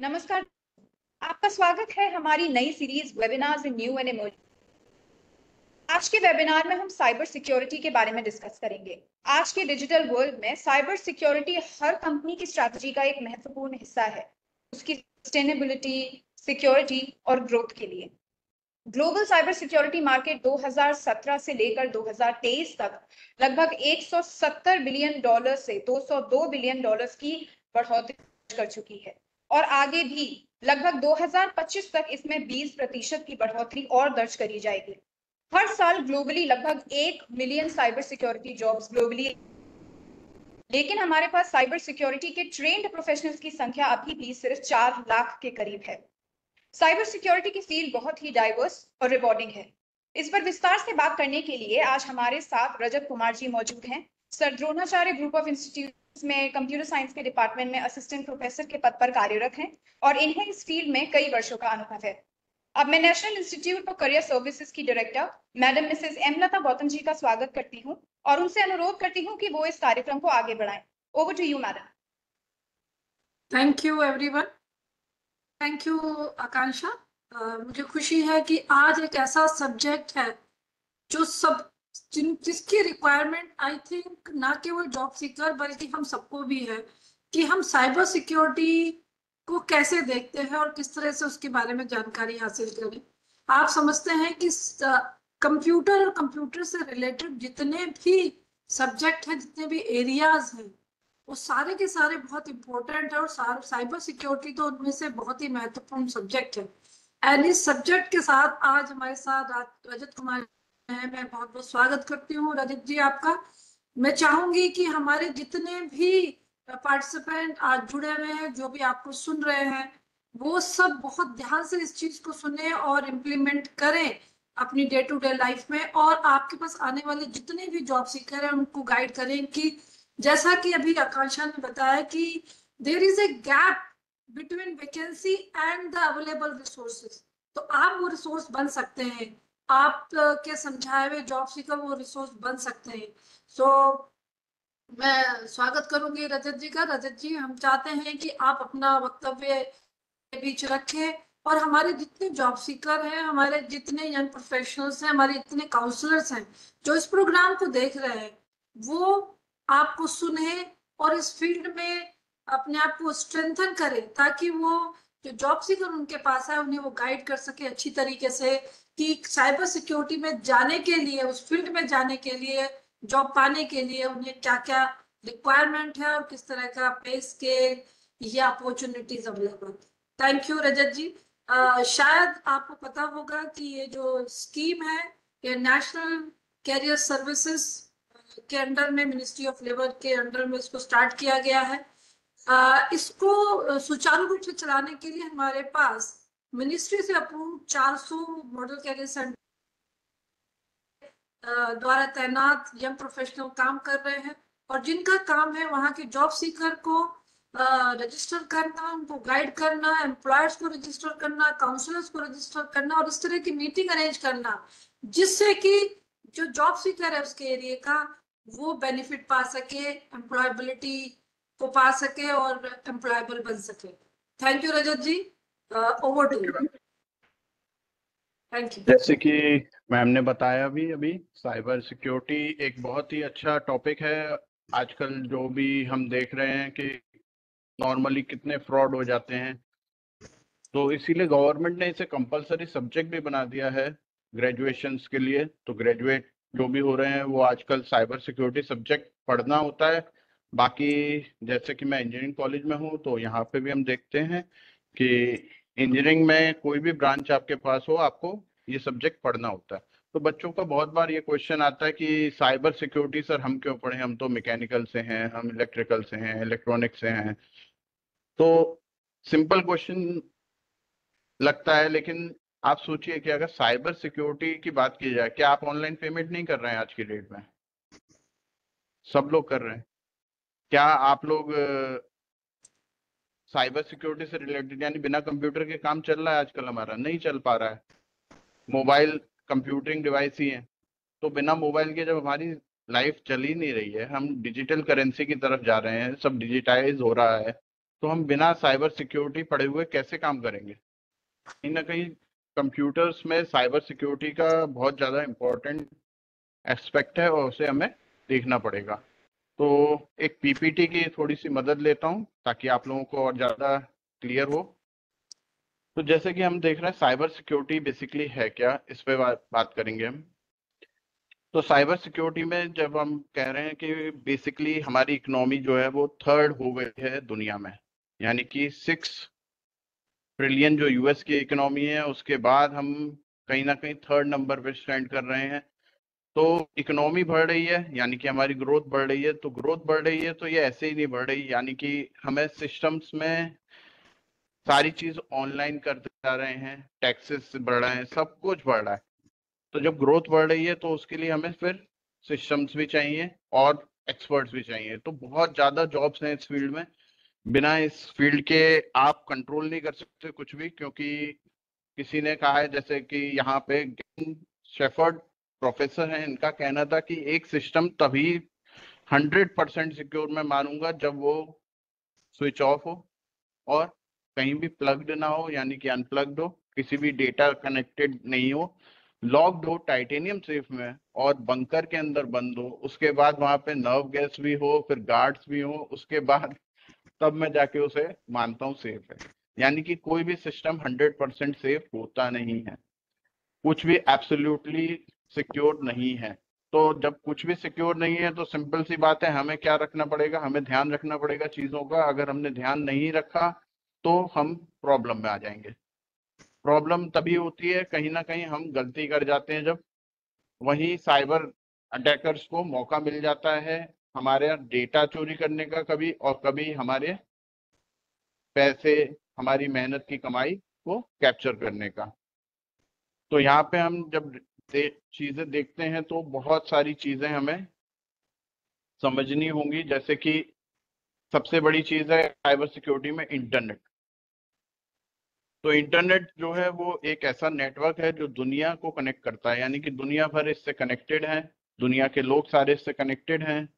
नमस्कार। आपका स्वागत है हमारी नई series webinars in new and emerging. आज के वेबिनार में हम साइबर सिक्योरिटी के बारे में डिस्कस करेंगे। आज के डिजिटल वर्ल्ड में साइबर सिक्योरिटी हर कंपनी की स्ट्रैटेजी का एक महत्वपूर्ण हिस्सा है, उसकी सस्टेनेबिलिटी, सिक्योरिटी और ग्रोथ के लिए। ग्लोबल साइबर सिक्योरिटी मार्केट 2017 से लेकर 2023 तक लगभग $170 बिलियन से $202 बिलियन की बढ़ोतरी कर चुकी है और आगे भी लगभग 2025 तक इसमें 20% की बढ़ोतरी और दर्ज करी जाएगी। हर साल ग्लोबली लगभग 1 million cyber security jobs globally, लेकिन हमारे पास साइबर सिक्योरिटी के ट्रेंड प्रोफेशनल्स की संख्या अभी भी सिर्फ 4 लाख के करीब है। साइबर सिक्योरिटी की फील्ड बहुत ही डाइवर्स और रिवॉर्डिंग है। इस पर विस्तार से बात करने के लिए आज हमारे साथ रजत कुमार जी मौजूद हैं। Sir Dronacharya group of institutes में कंप्यूटर साइंस के डिपार्टमेंट में असिस्टेंट प्रोफेसर के पद पर कार्यरत हैं और इन्हें इस फील्ड में कई वर्षों का अनुभव है। अब मैं national institute for career services की director madam Mrs एमलता Gautam ji का स्वागत करती हूँ और उनसे अनुरोध करती हूँ कि वो इस कार्यक्रम को आगे बढ़ाएं। Over to you madam. Thank you everyone. Thank you Akanksha. मुझे खुशी है कि आज एक ऐसा सब्जेक्ट है जो जिसकी रिक्वायरमेंट आई थिंक ना केवल जॉब सीकर बल्कि हम सबको भी है कि हम साइबर सिक्योरिटी को कैसे देखते हैं और किस तरह से उसके बारे में जानकारी हासिल करें। आप समझते हैं कि कंप्यूटर और कंप्यूटर से रिलेटेड जितने भी सब्जेक्ट हैं, जितने भी एरियाज हैं, वो सारे के सारे बहुत इंपॉर्टेंट है और साइबर सिक्योरिटी तो उनमें से बहुत ही महत्वपूर्ण सब्जेक्ट है। एंड इस सब्जेक्ट के साथ आज हमारे साथ रजत कुमार है। मैं बहुत बहुत स्वागत करती हूँ रजत जी आपका। मैं चाहूंगी कि हमारे जितने भी पार्टिसिपेंट आज जुड़े हुए हैं, जो भी आपको सुन रहे हैं, वो सब बहुत ध्यान से इस चीज को सुने और इम्प्लीमेंट करें अपनी डे टू डे लाइफ में, और आपके पास आने वाले जितने भी जॉब सीकर हैं उनको गाइड करें कि जैसा कि अभी आकांक्षा ने बताया कि there is a gap between vacancy and the available resources, तो आप वो रिसोर्स बन सकते हैं। आप के समझाए हुए जॉब सीकर वो रिसोर्स बन सकते हैं। सो मैं स्वागत करूंगी रजत जी का। रजत जी, हम चाहते हैं कि आप अपना वक्तव्य के बीच रखें और हमारे जितने जॉब सीकर हैं, हमारे जितने यंग प्रोफेशनल्स हैं, हमारे जितने काउंसलर्स हैं जो इस प्रोग्राम को देख रहे हैं, वो आपको सुने और इस फील्ड में अपने आप को स्ट्रेंथन करें ताकि वो जो जॉब सीकर उनके पास है उन्हें वो गाइड कर सके अच्छी तरीके से कि साइबर सिक्योरिटी में जाने के लिए, उस फील्ड में जाने के लिए, जॉब पाने के लिए उन्हें क्या क्या रिक्वायरमेंट है और किस तरह का पे स्केल या opportunities available. Thank you Rajat जी। शायद आपको पता होगा कि ये जो स्कीम है ये नेशनल कैरियर सर्विसेज के अंडर में, मिनिस्ट्री ऑफ लेबर के अंडर में इसको स्टार्ट किया गया है। इसको सुचारू रूप से चलाने के लिए हमारे पास मिनिस्ट्री से अप्रूव 400 मॉडल कैरियर सेंटर द्वारा तैनात यंग प्रोफेशनल काम कर रहे हैं और जिनका काम है वहाँ के जॉब सीकर को रजिस्टर करना, उनको गाइड करना, एम्प्लॉयर्स को रजिस्टर करना, काउंसलर्स को रजिस्टर करना और इस तरह की मीटिंग अरेंज करना जिससे कि जो जॉब सीकर है उसके एरिया का वो बेनिफिट पा सके, एम्प्लॉयबिलिटी को पा सके और एम्प्लॉयबल बन सके। Thank you Rajat ji. Over to you. Thank you. जैसे कि मैम ने बताया भी अभी, साइबर सिक्योरिटी एक बहुत ही अच्छा टॉपिक है। आजकल जो भी हम देख रहे हैं कि नॉर्मली कितने फ्रॉड हो जाते हैं, तो इसीलिए गवर्नमेंट ने इसे कंपलसरी सब्जेक्ट भी बना दिया है ग्रेजुएशंस के लिए। तो ग्रेजुएट जो भी हो रहे हैं वो आजकल साइबर सिक्योरिटी सब्जेक्ट पढ़ना होता है। बाकी जैसे कि मैं इंजीनियरिंग कॉलेज में हूँ तो यहाँ पे भी हम देखते हैं कि इंजीनियरिंग में कोई भी ब्रांच आपके पास हो, आपको ये सब्जेक्ट पढ़ना होता है। तो बच्चों का बहुत बार ये क्वेश्चन आता है कि साइबर सिक्योरिटी सर हम क्यों पढ़ें, हम तो मैकेनिकल से हैं, हम इलेक्ट्रिकल से हैं, इलेक्ट्रॉनिक्स से हैं। तो सिंपल क्वेश्चन लगता है, लेकिन आप सोचिए कि अगर साइबर सिक्योरिटी की बात की जाए, क्या आप ऑनलाइन पेमेंट नहीं कर रहे हैं आज की डेट में? सब लोग कर रहे हैं। क्या आप लोग साइबर सिक्योरिटी से रिलेटेड, यानी बिना कंप्यूटर के काम चल रहा है आजकल? हमारा नहीं चल पा रहा है। मोबाइल कंप्यूटिंग डिवाइस ही है, तो बिना मोबाइल के जब हमारी लाइफ चल ही नहीं रही है, हम डिजिटल करेंसी की तरफ जा रहे हैं, सब डिजिटाइज हो रहा है, तो हम बिना साइबर सिक्योरिटी पढ़े हुए कैसे काम करेंगे? कहीं ना कहीं कंप्यूटर्स में साइबर सिक्योरिटी का बहुत ज़्यादा इम्पोर्टेंट एस्पेक्ट है और उसे हमें देखना पड़ेगा। तो एक पीपीटी की थोड़ी सी मदद लेता हूँ ताकि आप लोगों को और ज़्यादा क्लियर हो। तो जैसे कि हम देख रहे हैं साइबर सिक्योरिटी बेसिकली है क्या, इस पे बात करेंगे हम। तो साइबर सिक्योरिटी में जब हम कह रहे हैं कि बेसिकली हमारी इकोनॉमी जो है वो थर्ड हो गई है दुनिया में, यानी कि 6 ट्रिलियन जो यूएस की इकोनॉमी है, उसके बाद हम कहीं ना कहीं थर्ड नंबर पे स्टैंड कर रहे हैं। तो इकोनॉमी बढ़ रही है यानी कि हमारी ग्रोथ बढ़ रही है, तो ग्रोथ बढ़ रही है तो ये ऐसे ही नहीं बढ़ रही, यानी कि हमें सिस्टम्स में सारी चीज ऑनलाइन करते जा रहे हैं, टैक्सेस बढ़ रहे हैं, सब कुछ बढ़ रहा है। तो जब ग्रोथ बढ़ रही है तो उसके लिए हमें फिर सिस्टम्स भी चाहिए और एक्सपर्ट्स भी चाहिए। तो बहुत ज्यादा जॉब्स हैं इस फील्ड में, बिना इस फील्ड के आप कंट्रोल नहीं कर सकते कुछ भी, क्योंकि किसी ने कहा है, जैसे कि यहाँ पे शेफर्ड प्रोफेसर हैं, इनका कहना था कि एक सिस्टम तभी 100% सिक्योर मैं मानूंगा जब वो स्विच ऑफ हो और कहीं भी प्लग्ड ना हो, यानी कि अनप्लग्ड हो, किसी भी डेटा कनेक्टेड नहीं हो, लॉक्ड हो टाइटेनियम सेफ में और बंकर के अंदर बंद हो, उसके बाद वहां पे नर्व गैस भी हो, फिर गार्ड्स भी हो, उसके बाद तब मैं जाके उसे मानता हूँ सेफ है। यानी कि कोई भी सिस्टम 100% सेफ होता नहीं है, कुछ भी एब्सोल्युटली सिक्योर नहीं है। तो जब कुछ भी सिक्योर नहीं है तो सिंपल सी बात है, हमें क्या रखना पड़ेगा, हमें ध्यान रखना पड़ेगा चीजों का। अगर हमने ध्यान नहीं रखा तो हम प्रॉब्लम में आ जाएंगे। प्रॉब्लम तभी होती है कहीं ना कहीं हम गलती कर जाते हैं जब, वही साइबर अटैकर्स को मौका मिल जाता है हमारे डेटा चोरी करने का, कभी और कभी हमारे पैसे, हमारी मेहनत की कमाई को कैप्चर करने का। तो यहाँ पे हम जब चीजें देखते हैं तो बहुत सारी चीजें हमें समझनी होंगी, जैसे कि सबसे बड़ी चीज है साइबर सिक्योरिटी में इंटरनेट। तो इंटरनेट जो है वो एक ऐसा नेटवर्क है जो दुनिया को कनेक्ट करता है, यानी कि दुनिया भर इससे कनेक्टेड है, दुनिया के लोग सारे इससे कनेक्टेड हैं।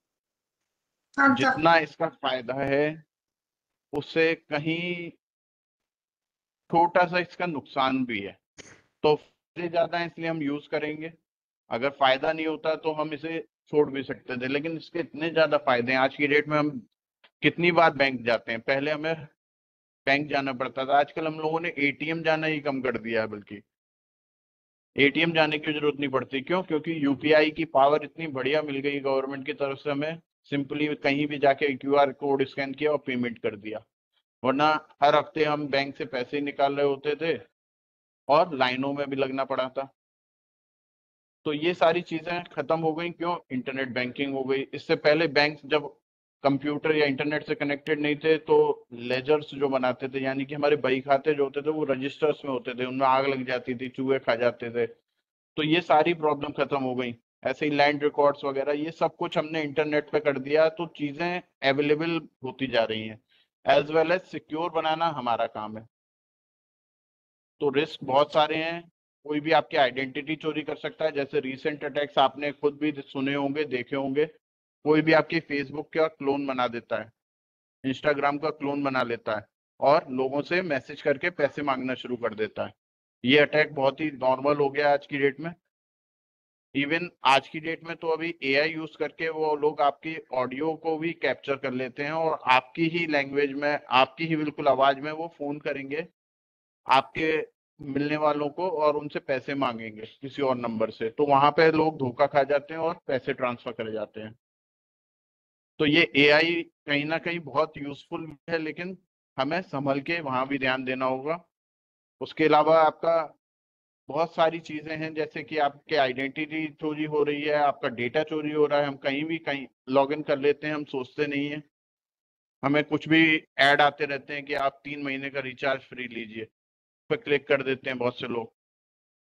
जितना इसका फायदा है उससे कहीं छोटा सा इसका नुकसान भी है। तो फायदे ज्यादा है इसलिए हम यूज करेंगे, अगर फायदा नहीं होता तो हम इसे छोड़ भी सकते थे, लेकिन इसके इतने ज्यादा फायदे हैं। आज की डेट में हम कितनी बार बैंक जाते हैं, पहले हमें बैंक जाना पड़ता था, आजकल हम लोगों ने एटीएम जाना ही कम कर दिया है, बल्कि एटीएम जाने की जरूरत नहीं पड़ती। क्यों? क्योंकि यूपीआई की पावर इतनी बढ़िया मिल गई गवर्नमेंट की तरफ से हमें, सिंपली कहीं भी जाके क्यूआर कोड स्कैन किया और पेमेंट कर दिया। वरना हर हफ्ते हम बैंक से पैसे निकाल रहे होते थे और लाइनों में भी लगना पड़ा था। तो ये सारी चीजें खत्म हो गई, क्यों? इंटरनेट बैंकिंग हो गई। इससे पहले बैंक जब कंप्यूटर या इंटरनेट से कनेक्टेड नहीं थे तो लेजर्स जो बनाते थे, यानी कि हमारे बही खाते जो होते थे वो रजिस्टर्स में होते थे, उनमें आग लग जाती थी, चूहे खा जाते थे। तो ये सारी प्रॉब्लम खत्म हो गई। ऐसे ही लैंड रिकॉर्ड्स वगैरह ये सब कुछ हमने इंटरनेट पे कर दिया, तो चीजें अवेलेबल होती जा रही हैं। एज वेल एज सिक्योर बनाना हमारा काम है। तो रिस्क बहुत सारे हैं, कोई भी आपकी आइडेंटिटी चोरी कर सकता है, जैसे रीसेंट अटैक्स आपने खुद भी सुने होंगे, देखे होंगे। कोई भी आपकी फेसबुक का क्लोन बना देता है, इंस्टाग्राम का क्लोन बना लेता है और लोगों से मैसेज करके पैसे मांगना शुरू कर देता है। ये अटैक बहुत ही नॉर्मल हो गया आज की डेट में। इवन आज की डेट में तो अभी एआई यूज करके वो लोग आपकी ऑडियो को भी कैप्चर कर लेते हैं और आपकी ही लैंग्वेज में, आपकी ही बिल्कुल आवाज में वो फोन करेंगे आपके मिलने वालों को और उनसे पैसे मांगेंगे किसी और नंबर से। तो वहां पे लोग धोखा खा जाते हैं और पैसे ट्रांसफर करे जाते हैं। तो ये एआई कहीं ना कहीं बहुत यूजफुल है, लेकिन हमें संभल के वहां भी ध्यान देना होगा। उसके अलावा आपका बहुत सारी चीजें हैं, जैसे कि आपके आइडेंटिटी चोरी हो रही है, आपका डेटा चोरी हो रहा है, हम कहीं भी कहीं लॉग इन कर लेते हैं, हम सोचते नहीं है, हमें कुछ भी ऐड आते रहते हैं कि आप 3 महीने का रिचार्ज फ्री लीजिए, पे क्लिक कर देते हैं बहुत से लोग।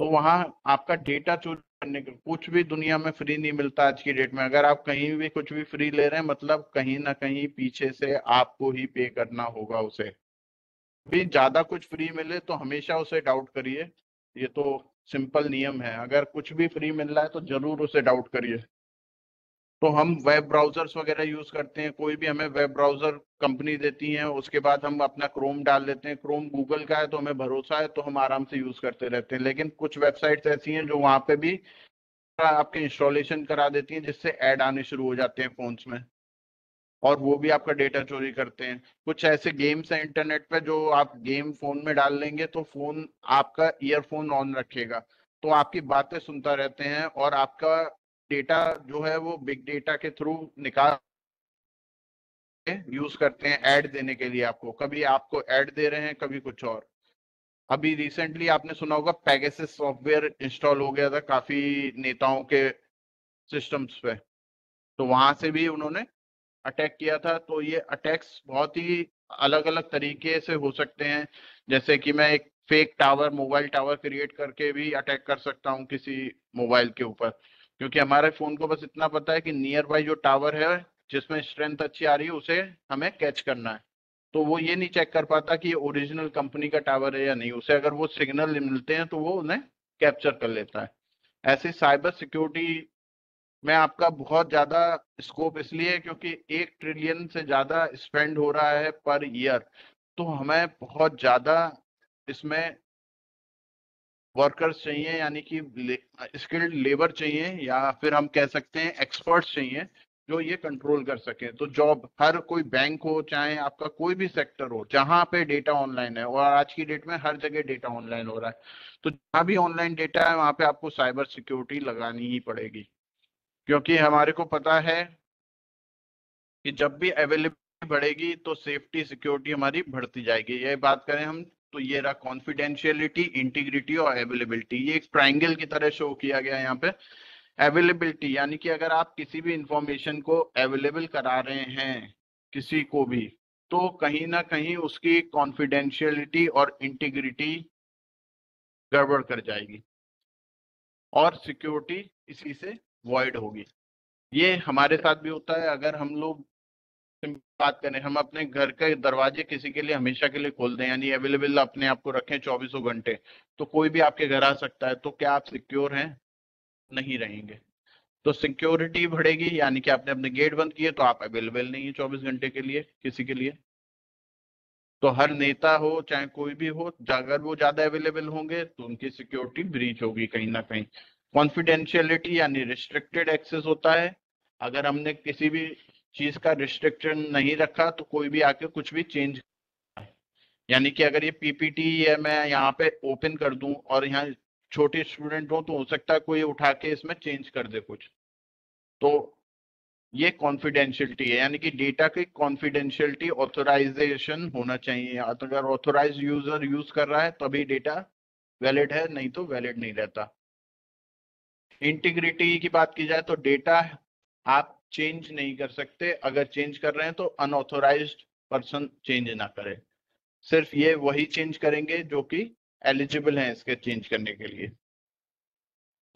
तो वहां आपका डेटा चोरी करने का कुछ भी दुनिया में फ्री नहीं मिलता आज की डेट में। अगर आप कहीं भी कुछ भी फ्री ले रहे हैं, मतलब कहीं ना कहीं पीछे से आपको ही पे करना होगा उसे। भी ज्यादा कुछ फ्री मिले तो हमेशा उसे डाउट करिए, ये तो सिंपल नियम है। अगर कुछ भी फ्री मिल रहा है तो जरूर उसे डाउट करिए। तो हम वेब ब्राउजर्स वगैरह यूज करते हैं, कोई भी हमें वेब ब्राउजर कंपनी देती है, उसके बाद हम अपना क्रोम डाल लेते हैं, क्रोम गूगल का है तो हमें भरोसा है तो हम आराम से यूज करते रहते हैं। लेकिन कुछ वेबसाइट्स ऐसी हैं जो वहां पे भी आपके इंस्टॉलेशन करा देती हैं, जिससे ऐड आने शुरू हो जाते हैं फोन्स में, और वो भी आपका डेटा चोरी करते हैं। कुछ ऐसे गेम्स हैं इंटरनेट पे जो आप गेम फोन में डाल लेंगे तो फोन आपका ईयरफोन ऑन रखेगा, तो आपकी बातें सुनता रहते हैं, और आपका डेटा जो है वो बिग डेटा के थ्रू निकाल यूज करते हैं ऐड देने के लिए। आपको कभी आपको ऐड दे रहे हैं, कभी कुछ और। अभी रिसेंटली आपने सुना होगा पेगासस सॉफ्टवेयर इंस्टॉल हो गया था काफी नेताओं के सिस्टम्स पे, तो वहां से भी उन्होंने अटैक किया था। तो ये अटैक्स बहुत ही अलग अलग तरीके से हो सकते हैं, जैसे कि मैं एक fake tower, mobile tower create करके भी अटैक कर सकता हूँ किसी मोबाइल के ऊपर, क्योंकि हमारे फोन को बस इतना पता है कि नियर बाई जो टावर है जिसमें स्ट्रेंथ अच्छी आ रही है उसे हमें कैच करना है। तो वो ये नहीं चेक कर पाता कि ये ओरिजिनल कंपनी का टावर है या नहीं, उसे अगर वो सिग्नल मिलते हैं तो वो उन्हें कैप्चर कर लेता है। ऐसे साइबर सिक्योरिटी में आपका बहुत ज्यादा स्कोप इसलिए है क्योंकि 1 ट्रिलियन से ज्यादा स्पेंड हो रहा है पर ईयर, तो हमें बहुत ज्यादा इसमें वर्कर्स चाहिए, यानी कि स्किल्ड लेबर चाहिए, या फिर हम कह सकते हैं एक्सपर्ट्स चाहिए जो ये कंट्रोल कर सके। तो जॉब, हर कोई बैंक हो चाहे आपका कोई भी सेक्टर हो जहां पे डेटा ऑनलाइन है, और आज की डेट में हर जगह डेटा ऑनलाइन हो रहा है, तो जहां भी ऑनलाइन डेटा है वहां पे आपको साइबर सिक्योरिटी लगानी ही पड़ेगी। क्योंकि हमारे को पता है कि जब भी अवेलेबिलिटी बढ़ेगी तो सेफ्टी सिक्योरिटी हमारी बढ़ती जाएगी। ये बात करें हम तो ये रहा कॉन्फिडेंशियलिटी, इंटीग्रिटी और अवेलेबिलिटी, ये एक ट्राइंगल की तरह शो किया गया है यहाँ पे। अवेलेबिलिटी यानी कि अगर आप किसी भी इंफॉर्मेशन को अवेलेबल करा रहे हैं किसी को भी, तो कहीं ना कहीं उसकी कॉन्फिडेंशियलिटी और इंटीग्रिटी गड़बड़ कर जाएगी, और सिक्योरिटी इसी से वॉइड होगी। ये हमारे साथ भी होता है। अगर हम लोग बात करें, हम अपने घर के दरवाजे किसी के लिए हमेशा के लिए खोल दें, यानी अवेलेबल अपने आप को रखें 24 घंटे, तो कोई भी आपके घर आ सकता है, तो क्या आप सिक्योर हैं? नहीं रहेंगे। तो सिक्योरिटी बढ़ेगी, यानी कि आपने अपने गेट बंद किए तो आप अवेलेबल नहीं है 24 घंटे के लिए किसी के लिए। तो हर नेता हो चाहे कोई भी हो, अगर वो ज्यादा अवेलेबल होंगे तो उनकी सिक्योरिटी ब्रीच होगी कहीं ना कहीं। कॉन्फिडेंशियलिटी यानी रिस्ट्रिक्टेड एक्सेस होता है। अगर हमने किसी भी चीज का रिस्ट्रिक्शन नहीं रखा तो कोई भी आके कुछ भी चेंज, यानी कि अगर ये पीपीटी है मैं यहाँ पे ओपन कर दूं और यहाँ छोटे स्टूडेंट हो तो हो सकता है कोई उठा के इसमें चेंज कर दे कुछ। तो ये कॉन्फिडेंशियलिटी है, यानी कि डेटा की कॉन्फिडेंशियलिटी ऑथराइजेशन होना चाहिए। अगर ऑथोराइज यूजर यूज कर रहा है तभी डेटा वैलिड है, नहीं तो वैलिड नहीं रहता। इंटीग्रिटी की बात की जाए तो डेटा आप चेंज नहीं कर सकते, अगर चेंज कर रहे हैं तो अनऑथोराइज्ड पर्सन चेंज ना करे, सिर्फ ये वही चेंज करेंगे जो कि एलिजिबल हैं इसके चेंज करने के लिए।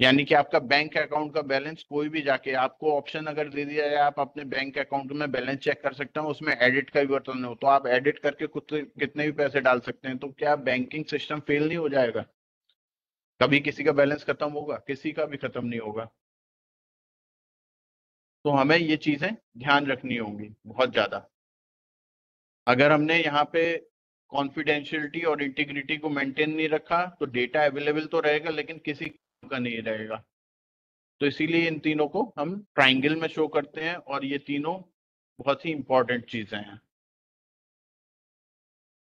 यानी कि आपका बैंक अकाउंट का बैलेंस कोई भी जाके आपको ऑप्शन अगर दे दिया जाए आप अपने बैंक अकाउंट में बैलेंस चेक कर सकते हो, उसमें एडिट का भी बटन हो, तो आप एडिट करके कितने भी पैसे डाल सकते हैं, तो क्या बैंकिंग सिस्टम फेल नहीं हो जाएगा? कभी किसी का बैलेंस खत्म होगा? किसी का भी खत्म नहीं होगा। तो हमें ये चीजें ध्यान रखनी होंगी बहुत ज्यादा। अगर हमने यहाँ पे कॉन्फिडेंशियलिटी और इंटीग्रिटी को मेंटेन नहीं रखा तो डेटा अवेलेबल तो रहेगा लेकिन किसी का नहीं रहेगा। तो इसीलिए इन तीनों को हम ट्राइंगल में शो करते हैं, और ये तीनों बहुत ही इंपॉर्टेंट चीजें हैं।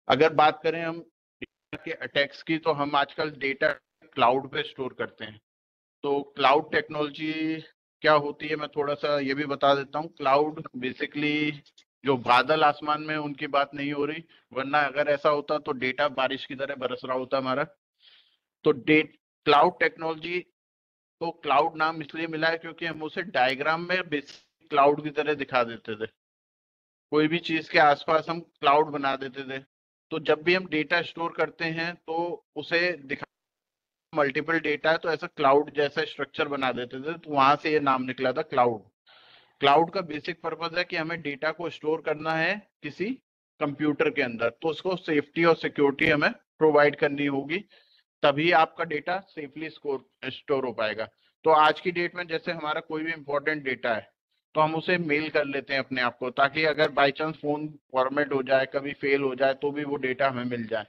अगर बात करें हम डेटा के अटैक्स की, तो हम आजकल डेटा क्लाउड पे स्टोर करते हैं। तो क्लाउड टेक्नोलॉजी क्या होती है मैं थोड़ा सा ये भी बता देता हूँ। क्लाउड बेसिकली जो बादल आसमान में उनकी बात नहीं हो रही, वरना अगर ऐसा होता तो डेटा बारिश की तरह बरस रहा होता हमारा। तो क्लाउड टेक्नोलॉजी को क्लाउड नाम इसलिए मिला है क्योंकि हम उसे डायग्राम में बेसिक क्लाउड की तरह दिखा देते थे। कोई भी चीज के आसपास हम क्लाउड बना देते थे। तो जब भी हम डेटा स्टोर करते हैं तो उसे दिखा, मल्टीपल डेटा है तो ऐसा क्लाउड जैसा स्ट्रक्चर बना देते थे, तो वहां से ये नाम निकला था क्लाउड। क्लाउड का बेसिक पर्पज है कि हमें डेटा को स्टोर करना है किसी कंप्यूटर के अंदर, तो उसको सेफ्टी और सिक्योरिटी हमें प्रोवाइड करनी होगी, तभी आपका डेटा सेफली स्टोर हो पाएगा। तो आज की डेट में जैसे हमारा कोई भी इंपॉर्टेंट डेटा है तो हम उसे मेल कर लेते हैं अपने आप को, ताकि अगर बाई चांस फोन फॉर्मेट हो जाए, कभी फेल हो जाए, तो भी वो डेटा हमें मिल जाए।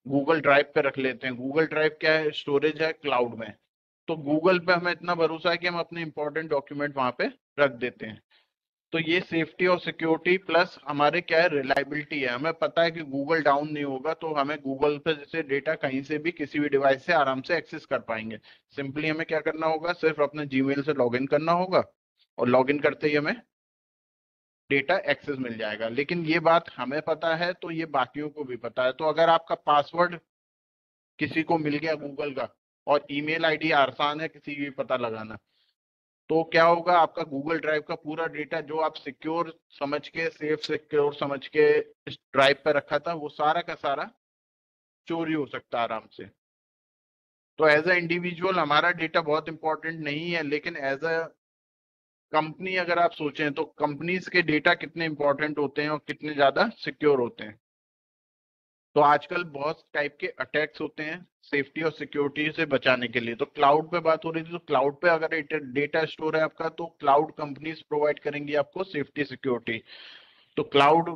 गूगल ड्राइव पे रख लेते हैं। गूगल ड्राइव क्या है? स्टोरेज है क्लाउड में। तो गूगल पे हमें इतना भरोसा है कि हम अपने इंपॉर्टेंट डॉक्यूमेंट वहां पे रख देते हैं। तो ये सेफ्टी और सिक्योरिटी प्लस हमारे क्या है, रिलायबिलिटी है। हमें पता है कि गूगल डाउन नहीं होगा, तो हमें गूगल पे जैसे डेटा कहीं से भी किसी भी डिवाइस से आराम से एक्सेस कर पाएंगे। सिंपली हमें क्या करना होगा, सिर्फ अपने जीमेल से लॉगिन करना होगा, और लॉगिन करते ही हमें डेटा एक्सेस मिल जाएगा। लेकिन ये बात हमें पता है तो ये बाकियों को भी पता है। तो अगर आपका पासवर्ड किसी को मिल गया गूगल का, और ईमेल आईडी आसान है किसी भी पता लगाना, तो क्या होगा, आपका गूगल ड्राइव का पूरा डेटा जो आप सिक्योर समझ के, सेफ सिक्योर समझ के इस ड्राइव पर रखा था, वो सारा का सारा चोरी हो सकता है आराम से। तो एज अ इंडिविजुअल हमारा डेटा बहुत इंपॉर्टेंट नहीं है, लेकिन एज अ कंपनी अगर आप सोचें तो कंपनीज के डेटा कितने इंपॉर्टेंट होते हैं और कितने ज्यादा सिक्योर होते हैं। तो आजकल बहुत टाइप के अटैक्स होते हैं सेफ्टी और सिक्योरिटी से बचाने के लिए। तो क्लाउड पे बात हो रही थी, तो क्लाउड पे अगर डेटा स्टोर है आपका, तो क्लाउड कंपनीज प्रोवाइड करेंगी आपको सेफ्टी सिक्योरिटी। तो क्लाउड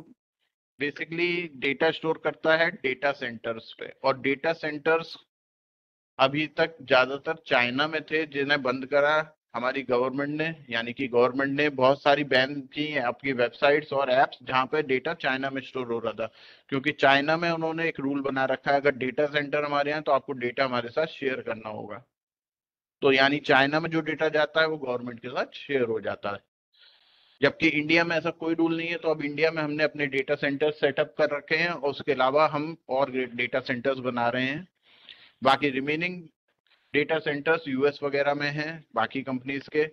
बेसिकली डेटा स्टोर करता है डेटा सेंटर्स पे, और डेटा सेंटर्स अभी तक ज्यादातर चाइना में थे, जिन्हें बंद करा हमारी गवर्नमेंट ने। यानी कि गवर्नमेंट ने बहुत सारी बैन की हैं आपकी वेबसाइट्स और एप्स जहां पे डेटा चाइना में स्टोर हो रहा था, क्योंकि चाइना में उन्होंने एक रूल बना रखा है, अगर डेटा सेंटर हमारे यहाँ तो आपको डेटा हमारे साथ शेयर करना होगा। तो यानी चाइना में जो डेटा जाता है वो गवर्नमेंट के साथ शेयर हो जाता है, जबकि इंडिया में ऐसा कोई रूल नहीं है। तो अब इंडिया में हमने अपने डेटा सेंटर सेटअप कर रखे हैं, और उसके अलावा हम और डेटा सेंटर्स बना रहे हैं। बाकी रिमेनिंग डेटा सेंटर्स यूएस वगैरह में हैं बाकी कंपनीज के।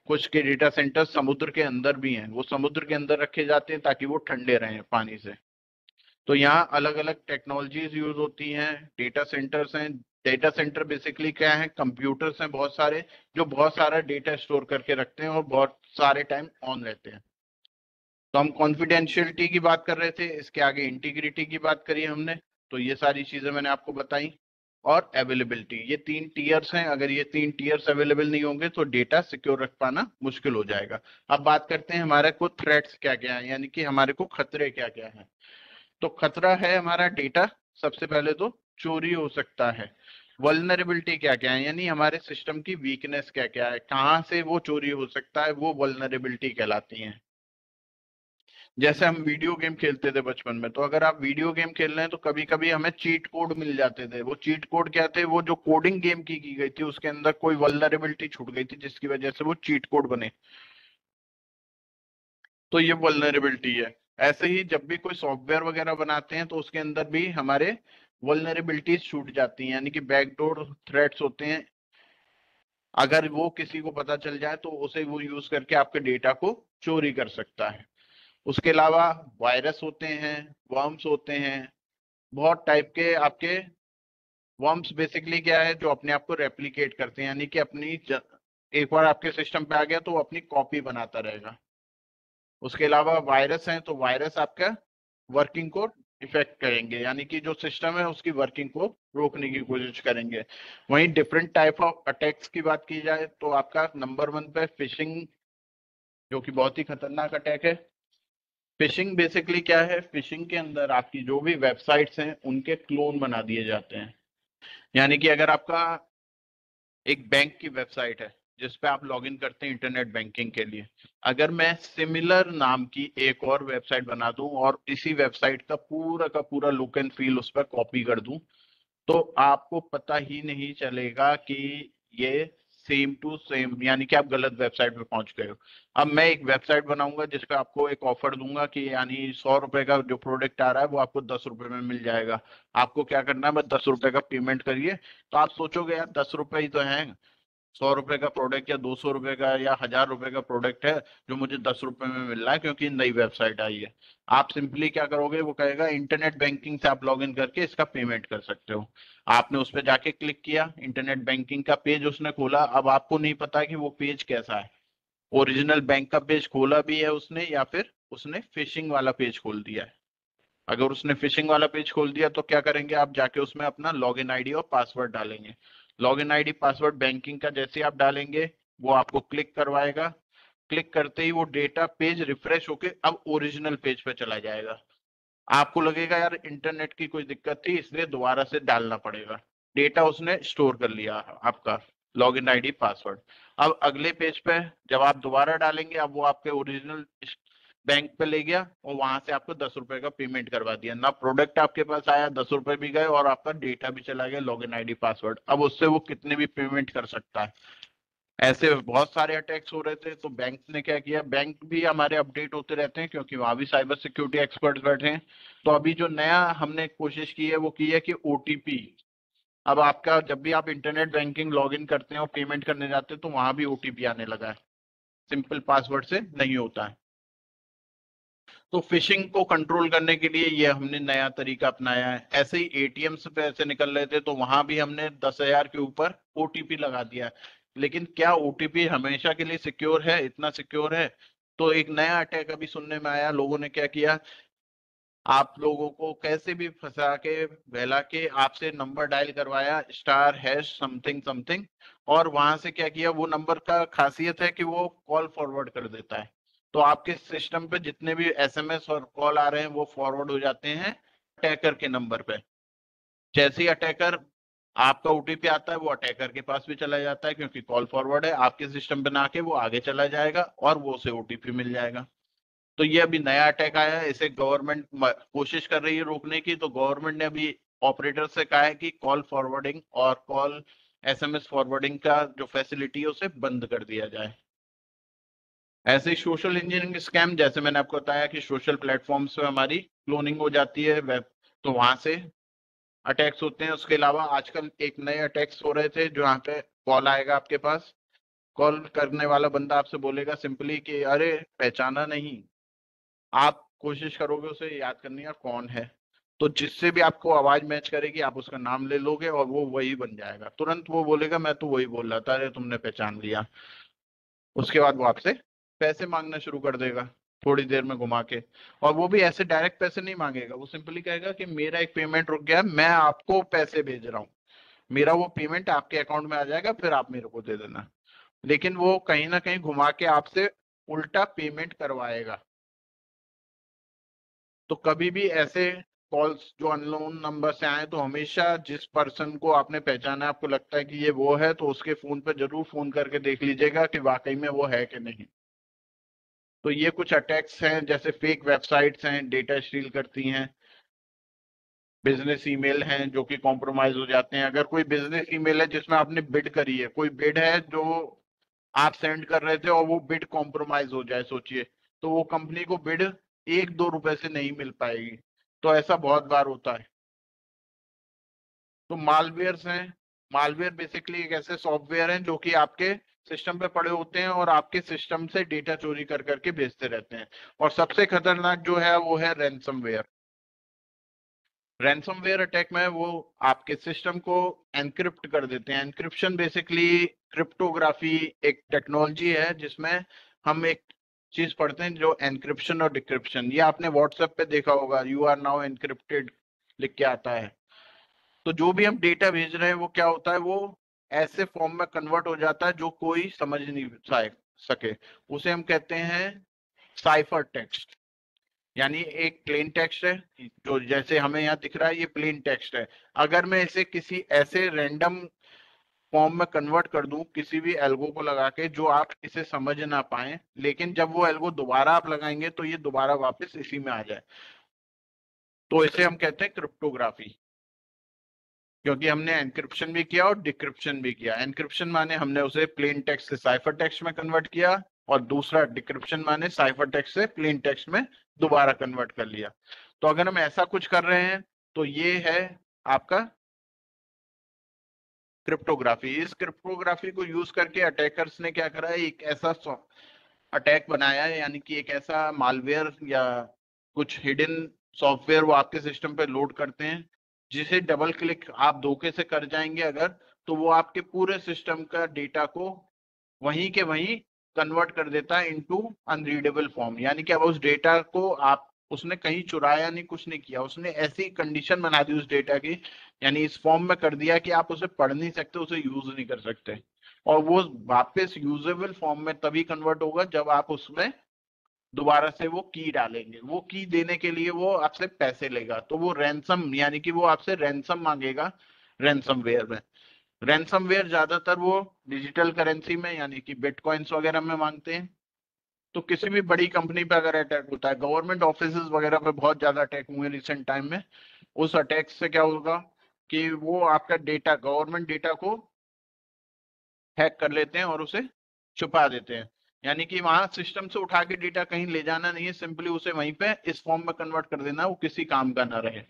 कुछ के डेटा सेंटर्स समुद्र के अंदर भी हैं, वो समुद्र के अंदर रखे जाते हैं ताकि वो ठंडे रहें पानी से। तो यहाँ अलग अलग टेक्नोलॉजीज यूज होती हैं। डेटा सेंटर्स हैं, डेटा सेंटर बेसिकली क्या है, कंप्यूटर्स हैं बहुत सारे, जो बहुत सारा डेटा स्टोर करके रखते हैं और बहुत सारे टाइम ऑन रहते हैं। तो हम कॉन्फिडेंशियलिटी की बात कर रहे थे, इसके आगे इंटीग्रिटी की बात करी हमने। तो ये सारी चीजें मैंने आपको बताई। और अवेलेबिलिटी, ये 3 टीयर्स हैं। अगर ये 3 टीयर्स अवेलेबल नहीं होंगे तो डेटा सिक्योर रख पाना मुश्किल हो जाएगा। अब बात करते हैं हमारे को थ्रेट्स क्या क्या है, यानी कि हमारे को खतरे क्या क्या हैं। तो खतरा है हमारा डेटा, सबसे पहले तो चोरी हो सकता है। वल्नरेबिलिटी क्या क्या है, यानी हमारे सिस्टम की वीकनेस क्या क्या है, कहाँ से वो चोरी हो सकता है, वो वल्नरेबिलिटी कहलाती है। जैसे हम वीडियो गेम खेलते थे बचपन में, तो अगर आप वीडियो गेम खेल रहे हैं तो कभी कभी हमें चीट कोड मिल जाते थे। वो चीट कोड क्या थे, वो जो कोडिंग गेम की गई थी उसके अंदर कोई वल्नरेबिलिटी छूट गई थी, जिसकी वजह से वो चीट कोड बने। तो ये वल्नरेबिलिटी है। ऐसे ही जब भी कोई सॉफ्टवेयर वगैरह बनाते हैं तो उसके अंदर भी हमारे वल्नरेबिलिटीज छूट जाती हैं, यानी कि बैकडोर थ्रेट्स होते हैं। अगर वो किसी को पता चल जाए तो उसे वो यूज करके आपके डेटा को चोरी कर सकता है। उसके अलावा वायरस होते हैं, वर्म्स होते हैं, बहुत टाइप के आपके। वर्म्स बेसिकली क्या है, जो अपने आप को रेप्लिकेट करते हैं, यानी कि एक बार आपके सिस्टम पे आ गया तो वो अपनी कॉपी बनाता रहेगा। उसके अलावा वायरस हैं, तो वायरस आपका वर्किंग को इफेक्ट करेंगे, यानी कि जो सिस्टम है उसकी वर्किंग को रोकने की कोशिश करेंगे। वहीं डिफरेंट टाइप ऑफ अटैक्स की बात की जाए तो आपका नंबर 1 पे फिशिंग, जो कि बहुत ही खतरनाक अटैक है। फिशिंग बेसिकली क्या है, फिशिंग के अंदर आपकी जो भी वेबसाइट्स हैं उनके क्लोन बना दिए जाते हैं। यानी कि अगर आपका एक बैंक की वेबसाइट है जिस पे आप लॉगिन करते हैं इंटरनेट बैंकिंग के लिए, अगर मैं सिमिलर नाम की एक और वेबसाइट बना दूं और इसी वेबसाइट का पूरा लुक एंड फील उस पर कॉपी कर दूं, तो आपको पता ही नहीं चलेगा कि ये सेम टू सेम, यानी कि आप गलत वेबसाइट पे पहुंच गए हो। अब मैं एक वेबसाइट बनाऊंगा जिस पे आपको एक ऑफर दूंगा कि यानी 100 रुपए का जो प्रोडक्ट आ रहा है वो आपको 10 रुपए में मिल जाएगा। आपको क्या करना है, बस 10 रुपए का पेमेंट करिए। तो आप सोचोगे यार 10 रुपए ही तो है, 100 रुपए का प्रोडक्ट या 200 रुपए का या 1000 रुपए का प्रोडक्ट है जो मुझे 10 रुपए में मिल रहा है क्योंकि नई वेबसाइट आई है। आप सिंपली क्या करोगे, वो कहेगा इंटरनेट बैंकिंग से आप लॉग इन करके इसका पेमेंट कर सकते हो। आपने उस पर जाके क्लिक किया, इंटरनेट बैंकिंग का पेज उसने खोला। अब आपको नहीं पता कि वो पेज कैसा है, ओरिजिनल बैंक का पेज खोला भी है उसने या फिर उसने फिशिंग वाला पेज खोल दिया है। अगर उसने फिशिंग वाला पेज खोल दिया तो क्या करेंगे, आप जाके उसमें अपना लॉगिन आईडी और पासवर्ड डालेंगे। लॉगिन आईडी पासवर्ड बैंकिंग का जैसे आप डालेंगे वो आपको क्लिक करवाएगा, क्लिक करते ही वो डेटा पेज रिफ्रेश होके अब ओरिजिनल पेज पे चला जाएगा। आपको लगेगा यार इंटरनेट की कोई दिक्कत थी इसलिए दोबारा से डालना पड़ेगा। डेटा उसने स्टोर कर लिया आपका लॉगिन आईडी पासवर्ड। अब अगले पेज पे जब आप दोबारा डालेंगे अब वो आपके ओरिजिनल बैंक पे ले गया और वहां से आपको 10 रुपए का पेमेंट करवा दिया ना, प्रोडक्ट आपके पास आया, 10 रुपए भी गए और आपका डेटा भी चला गया, लॉगिन आईडी पासवर्ड। अब उससे वो कितने भी पेमेंट कर सकता है। ऐसे बहुत सारे अटैक्स हो रहे थे तो बैंक ने क्या किया, बैंक भी हमारे अपडेट होते रहते हैं क्योंकि वहां भी साइबर सिक्योरिटी एक्सपर्ट्स बैठे हैं। तो अभी जो नया हमने कोशिश की है वो की है कि ओटीपी, अब आपका जब भी आप इंटरनेट बैंकिंग लॉगिन करते हैं और पेमेंट करने जाते हैं तो वहां भी ओटीपी आने लगा है, सिंपल पासवर्ड से नहीं होता है। तो फिशिंग को कंट्रोल करने के लिए ये हमने नया तरीका अपनाया है। ऐसे ही एटीएम से पैसे निकल रहे थे तो वहां भी हमने 10,000 के ऊपर ओटीपी लगा दिया। लेकिन क्या ओटीपी हमेशा के लिए सिक्योर है, इतना सिक्योर है? तो एक नया अटैक अभी सुनने में आया, लोगों ने क्या किया, आप लोगों को कैसे भी फंसा के बहला के आपसे नंबर डायल करवाया *#समथिंग समथिंग, और वहां से क्या किया, वो नंबर का खासियत है कि वो कॉल फॉरवर्ड कर देता है। तो आपके सिस्टम पे जितने भी एसएमएस और कॉल आ रहे हैं वो फॉरवर्ड हो जाते हैं अटैकर के नंबर पे। जैसे ही अटैकर आपका ओटीपी आता है वो अटैकर के पास भी चला जाता है क्योंकि कॉल फॉरवर्ड है, आपके सिस्टम पे ना आके वो आगे चला जाएगा और वो उसे ओटीपी मिल जाएगा। तो ये अभी नया अटैक आया है, इसे गवर्नमेंट कोशिश कर रही है रोकने की। तो गवर्नमेंट ने अभी ऑपरेटर से कहा है कि कॉल फॉरवर्डिंग और कॉल एसएमएस फॉरवर्डिंग का जो फैसिलिटी है उसे बंद कर दिया जाए। ऐसे ही सोशल इंजीनियरिंग स्कैम, जैसे मैंने आपको बताया कि सोशल प्लेटफॉर्म्स पे हमारी क्लोनिंग हो जाती है वेब, तो वहां से अटैक्स होते हैं। उसके अलावा आजकल एक नए अटैक्स हो रहे थे जो यहाँ पे कॉल आएगा आपके पास, कॉल करने वाला बंदा आपसे बोलेगा सिंपली कि अरे पहचाना नहीं, आप कोशिश करोगे उसे याद करने का कौन है, तो जिससे भी आपको आवाज मैच करेगी आप उसका नाम ले लोगे और वो वही बन जाएगा। तुरंत वो बोलेगा मैं तो वही बोल रहा था, अरे तुमने पहचान लिया। उसके बाद वो आपसे पैसे मांगना शुरू कर देगा थोड़ी देर में घुमा के। और वो भी ऐसे डायरेक्ट पैसे नहीं मांगेगा, वो सिंपली कहेगा कि मेरा एक पेमेंट रुक गया है, मैं आपको पैसे भेज रहा हूँ, मेरा वो पेमेंट आपके अकाउंट में आ जाएगा, फिर आप मेरे को दे देना। लेकिन वो कहीं ना कहीं घुमा के आपसे उल्टा पेमेंट करवाएगा। तो कभी भी ऐसे कॉल्स जो अननोन नंबर से आए तो हमेशा जिस पर्सन को आपने पहचाना है, आपको लगता है कि ये वो है, तो उसके फोन पे जरूर फोन करके देख लीजिएगा कि वाकई में वो है कि नहीं। तो ये कुछ अटैक्स हैं, जैसे फेक वेबसाइट्स हैं, डेटा स्टील करती हैं, बिजनेस ईमेल हैं जो कि कॉम्प्रोमाइज हो जाते हैं। अगर कोई बिजनेस ईमेल है जिसमें आपने बिड करी है, कोई बिड है जो आप सेंड कर रहे थे और वो बिड कॉम्प्रोमाइज हो जाए, सोचिए, तो वो कंपनी को बिड 1-2 रुपए से नहीं मिल पाएगी। तो ऐसा बहुत बार होता है। तो मालवेयर्स हैं, मालवेयर बेसिकली एक ऐसे सॉफ्टवेयर हैं जो कि आपके सिस्टम पे पड़े होते हैं और आपके सिस्टम से डेटा चोरी कर करके भेजते रहते हैं। और सबसे खतरनाक जो है वो है रैंसमवेयर। रैंसमवेयर अटैक में वो आपके सिस्टम को एनक्रिप्ट कर देते हैं। एनक्रिप्शन बेसिकली क्रिप्टोग्राफी एक टेक्नोलॉजी है जिसमें हम एक चीज पढ़ते हैं जो एनक्रिप्शन और डिक्रिप्शन। ये आपने व्हाट्सएप पे देखा होगा, यू आर नाउ एनक्रिप्टेड लिख के आता है। तो जो भी हम डेटा भेज रहे हैं वो क्या होता है, वो ऐसे फॉर्म में कन्वर्ट हो जाता है जो कोई समझ नहीं सके। उसे हम कहते हैं साइफर टेक्स्ट। यानी एक प्लेन टेक्स्ट है जो जैसे हमें यहाँ दिख रहा है, ये प्लेन टेक्स्ट है। अगर मैं इसे किसी ऐसे रैंडम फॉर्म में कन्वर्ट कर दूं किसी भी एल्गो को लगा के जो आप इसे समझ ना पाए, लेकिन जब वो एल्गो दोबारा आप लगाएंगे तो ये दोबारा वापस इसी में आ जाए, तो इसे हम कहते हैं क्रिप्टोग्राफी। क्योंकि हमने एनक्रिप्शन भी किया और डिक्रिप्शन भी किया। एनक्रिप्शन माने हमने उसे प्लेन टेक्स्ट से साइफर टेक्स्ट में कन्वर्ट किया, और दूसरा डिक्रिप्शन माने साइफर टेक्स्ट से प्लेन टेक्स्ट में दोबारा कन्वर्ट कर लिया। तो अगर हम ऐसा कुछ कर रहे हैं तो ये है आपका क्रिप्टोग्राफी। इस क्रिप्टोग्राफी को यूज करके अटैकर्स ने क्या करा है, एक ऐसा अटैक बनाया है, यानी कि एक ऐसा मालवेयर या कुछ हिडन सॉफ्टवेयर वो आपके सिस्टम पे लोड करते हैं, जिसे डबल क्लिक आप धोखे से कर जाएंगे अगर, तो वो आपके पूरे सिस्टम का डेटा को वहीं के वहीं कन्वर्ट कर देता है इनटू अनरीडेबल फॉर्म। यानी कि अब उस डेटा को आप, उसने कहीं चुराया नहीं, कुछ नहीं किया, उसने ऐसी कंडीशन बना दी उस डेटा की, यानी इस फॉर्म में कर दिया कि आप उसे पढ़ नहीं सकते, उसे यूज नहीं कर सकते। और वो वापस यूजेबल फॉर्म में तभी कन्वर्ट होगा जब आप उसमें दोबारा से वो की डालेंगे। वो की देने के लिए वो आपसे पैसे लेगा, तो वो रैंसम यानी कि वो आपसे रैंसम मांगेगा रैंसमवेयर में। रैंसमवेयर ज्यादातर वो डिजिटल करेंसी में यानी कि बिटकॉइंस वगैरह में मांगते हैं। तो किसी भी बड़ी कंपनी पे अगर अटैक होता है, गवर्नमेंट ऑफिस वगैरह पे बहुत ज्यादा अटैक हुए रिसेंट टाइम में, उस अटैक से क्या होगा कि वो आपका डेटा, गवर्नमेंट डेटा को हैक कर लेते हैं और उसे छुपा देते हैं। यानी कि वहां सिस्टम से उठा के डेटा कहीं ले जाना नहीं है, सिंपली उसे वहीं पे इस फॉर्म में कन्वर्ट कर देना, वो किसी काम का ना रहे।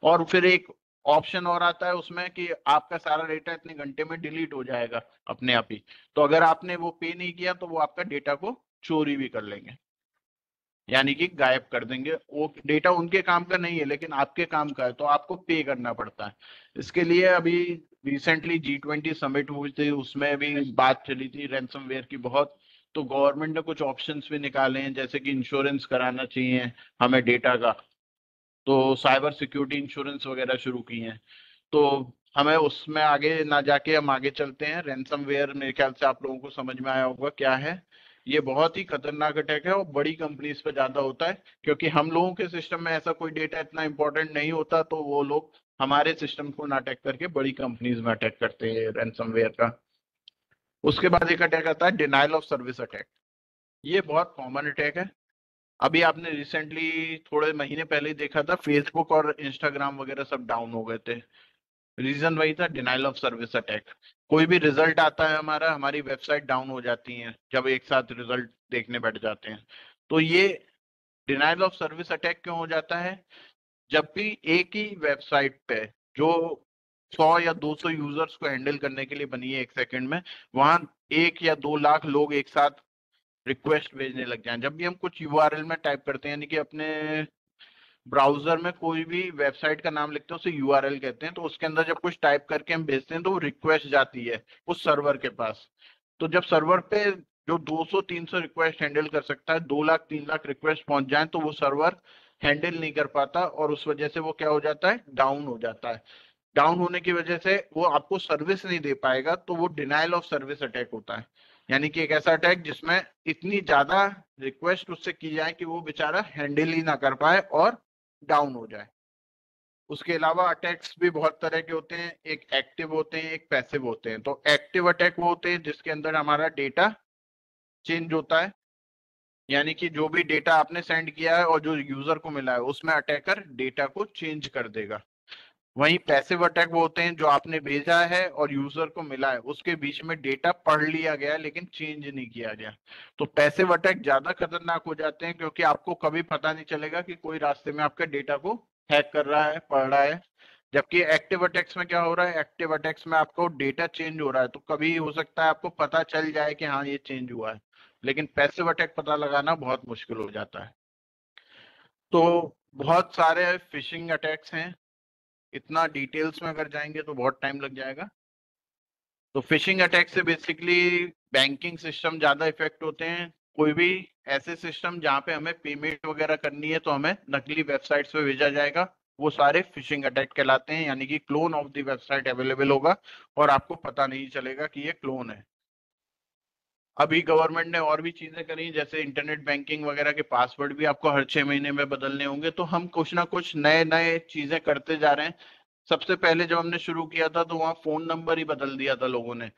और फिर एक ऑप्शन और आता है उसमें कि आपका सारा डेटा इतने घंटे में डिलीट हो जाएगा अपने आप ही। तो अगर आपने वो पे नहीं किया तो वो आपका डेटा को चोरी भी कर लेंगे, यानी कि गायब कर देंगे। वो डेटा उनके काम का नहीं है लेकिन आपके काम का है, तो आपको पे करना पड़ता है। इसके लिए अभी रिसेंटली G20 समिट हुई थी, उसमें भी बात चली थी रैंसमवेयर की बहुत। तो गवर्नमेंट ने कुछ ऑप्शंस भी निकाले हैं, जैसे कि इंश्योरेंस कराना चाहिए हमें डेटा का, तो साइबर सिक्योरिटी इंश्योरेंस वगैरह शुरू की हैं। तो हमें उसमें आगे ना जाके हम आगे चलते हैं। रैंसमवेयर मेरे ख्याल से आप लोगों को समझ में आया होगा क्या है। ये बहुत ही खतरनाक अटैक है और बड़ी कंपनीज पे ज्यादा होता है, क्योंकि हम लोगों के सिस्टम में ऐसा कोई डेटा इतना इंपॉर्टेंट नहीं होता, तो वो लोग हमारे सिस्टम को ना अटैक करके बड़ी कंपनीज में अटैक करते हैं रैंसमवेयर का। उसके बाद एक अटैक आता है डिनाइल ऑफ सर्विस अटैक। ये बहुत कॉमन अटैक है। अभी आपने रिसेंटली थोड़े महीने पहले ही देखा था, फेसबुक और इंस्टाग्राम वगैरह सब डाउन हो गए थे। रीजन वही था, डिनाइल ऑफ सर्विस अटैक। कोई भी रिजल्ट आता है हमारा, हमारी वेबसाइट डाउन हो जाती है जब एक साथ रिजल्ट देखने बैठ जाते हैं। तो ये डिनाइल ऑफ सर्विस अटैक क्यों हो जाता है? जब भी एक ही वेबसाइट पे जो 100 या 200 यूजर्स को हैंडल करने के लिए बनी है एक सेकंड में, वहां 1 या 2 लाख लोग एक साथ रिक्वेस्ट भेजने लग जाएं। जब भी हम कुछ यूआरएल में टाइप करते हैं, यानी कि अपने ब्राउजर में कोई भी वेबसाइट का नाम लिखते हैं उसे यूआरएल कहते हैं, तो उसके अंदर जब कुछ टाइप करके हम भेजते हैं तो वो रिक्वेस्ट जाती है उस सर्वर के पास। तो जब सर्वर पे जो 200-300 रिक्वेस्ट हैंडल कर सकता है, 2 लाख 3 लाख रिक्वेस्ट पहुंच जाए तो वो सर्वर हैंडल नहीं कर पाता, और उस वजह से वो क्या हो जाता है, डाउन हो जाता है। डाउन होने की वजह से वो आपको सर्विस नहीं दे पाएगा, तो वो डिनाइल ऑफ सर्विस अटैक होता है। यानी कि एक ऐसा अटैक जिसमें इतनी ज्यादा रिक्वेस्ट उससे की जाए कि वो बेचारा हैंडल ही ना कर पाए और डाउन हो जाए। उसके अलावा अटैक्स भी बहुत तरह के होते हैं, एक एक्टिव होते हैं, एक पैसिव होते हैं। तो एक्टिव अटैक वो होते हैं जिसके अंदर हमारा डेटा चेंज होता है, यानी कि जो भी डेटा आपने सेंड किया है और जो यूजर को मिला है उसमें अटैकर डेटा को चेंज कर देगा। वहीं पैसिव अटैक वो होते हैं जो आपने भेजा है और यूजर को मिला है उसके बीच में डेटा पढ़ लिया गया है लेकिन चेंज नहीं किया गया। तो पैसिव अटैक ज्यादा खतरनाक हो जाते हैं, क्योंकि आपको कभी पता नहीं चलेगा कि कोई रास्ते में आपके डेटा को हैक कर रहा है, पढ़ रहा है। जबकि एक्टिव अटैक्स में क्या हो रहा है, एक्टिव अटैक्स में आपको डेटा चेंज हो रहा है, तो कभी हो सकता है आपको पता चल जाए कि हाँ ये चेंज हुआ है, लेकिन पैसिव अटैक पता लगाना बहुत मुश्किल हो जाता है। तो बहुत सारे फिशिंग अटैक्स हैं, इतना डिटेल्स में अगर जाएंगे तो बहुत टाइम लग जाएगा। तो फिशिंग अटैक से बेसिकली बैंकिंग सिस्टम ज्यादा इफेक्ट होते हैं। कोई भी ऐसे सिस्टम जहाँ पे हमें पेमेंट वगैरह करनी है तो हमें नकली वेबसाइट्स पे भेजा जाएगा, वो सारे फिशिंग अटैक कहलाते हैं। यानी कि clone of the website available होगा और आपको पता नहीं चलेगा कि ये क्लोन है। अभी गवर्नमेंट ने और भी चीजें करी, जैसे इंटरनेट बैंकिंग वगैरह के पासवर्ड भी आपको हर 6 महीने में बदलने होंगे। तो हम कुछ ना कुछ नए नए चीजें करते जा रहे हैं। सबसे पहले जब हमने शुरू किया था तो वहाँ फोन नंबर ही बदल दिया था लोगों ने।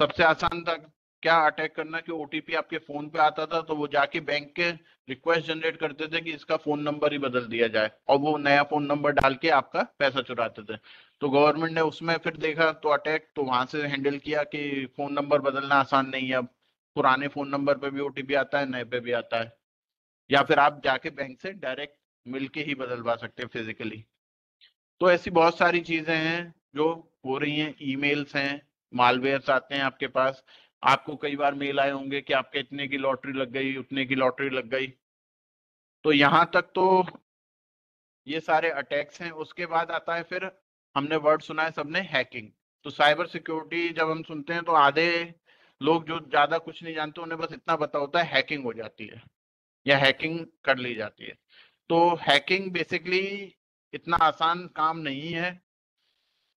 सबसे आसान था क्या अटैक करना, कि ओटीपी आपके फोन पे आता था तो वो जाके बैंक के रिक्वेस्ट जनरेट करते थे कि इसका फोन नंबर ही बदल दिया जाए, और वो नया फोन नंबर डाल के आपका पैसा चुराते थे। तो गवर्नमेंट ने उसमें फिर देखा तो अटैक, तो वहां से हैंडल किया कि फोन नंबर बदलना आसान नहीं है अब, पुराने फोन नंबर पे भी ओटीपी आता है, नए पे भी आता है। या फिर आप जाके बैंक से डायरेक्ट मिलके ही बदलवा सकते हैं फिजिकली। तो ऐसी बहुत सारी चीजें हैं जो हो रही हैं। ईमेल्स हैं, मालवेयर्स आते हैं आपके पास। आपको कई बार मेल आए होंगे कि आपके इतने की लॉटरी लग गई, उतने की लॉटरी लग गई। तो यहाँ तक तो ये सारे अटैक्स हैं। उसके बाद आता है फिर, हमने वर्ड सुना है सबने, हैकिंग। तो साइबर सिक्योरिटी जब हम सुनते हैं तो आधे लोग जो ज्यादा कुछ नहीं जानते उन्हें बस इतना पता होता है हैकिंग हो जाती है या हैकिंग कर ली जाती है। तो हैकिंग बेसिकली इतना आसान काम नहीं है।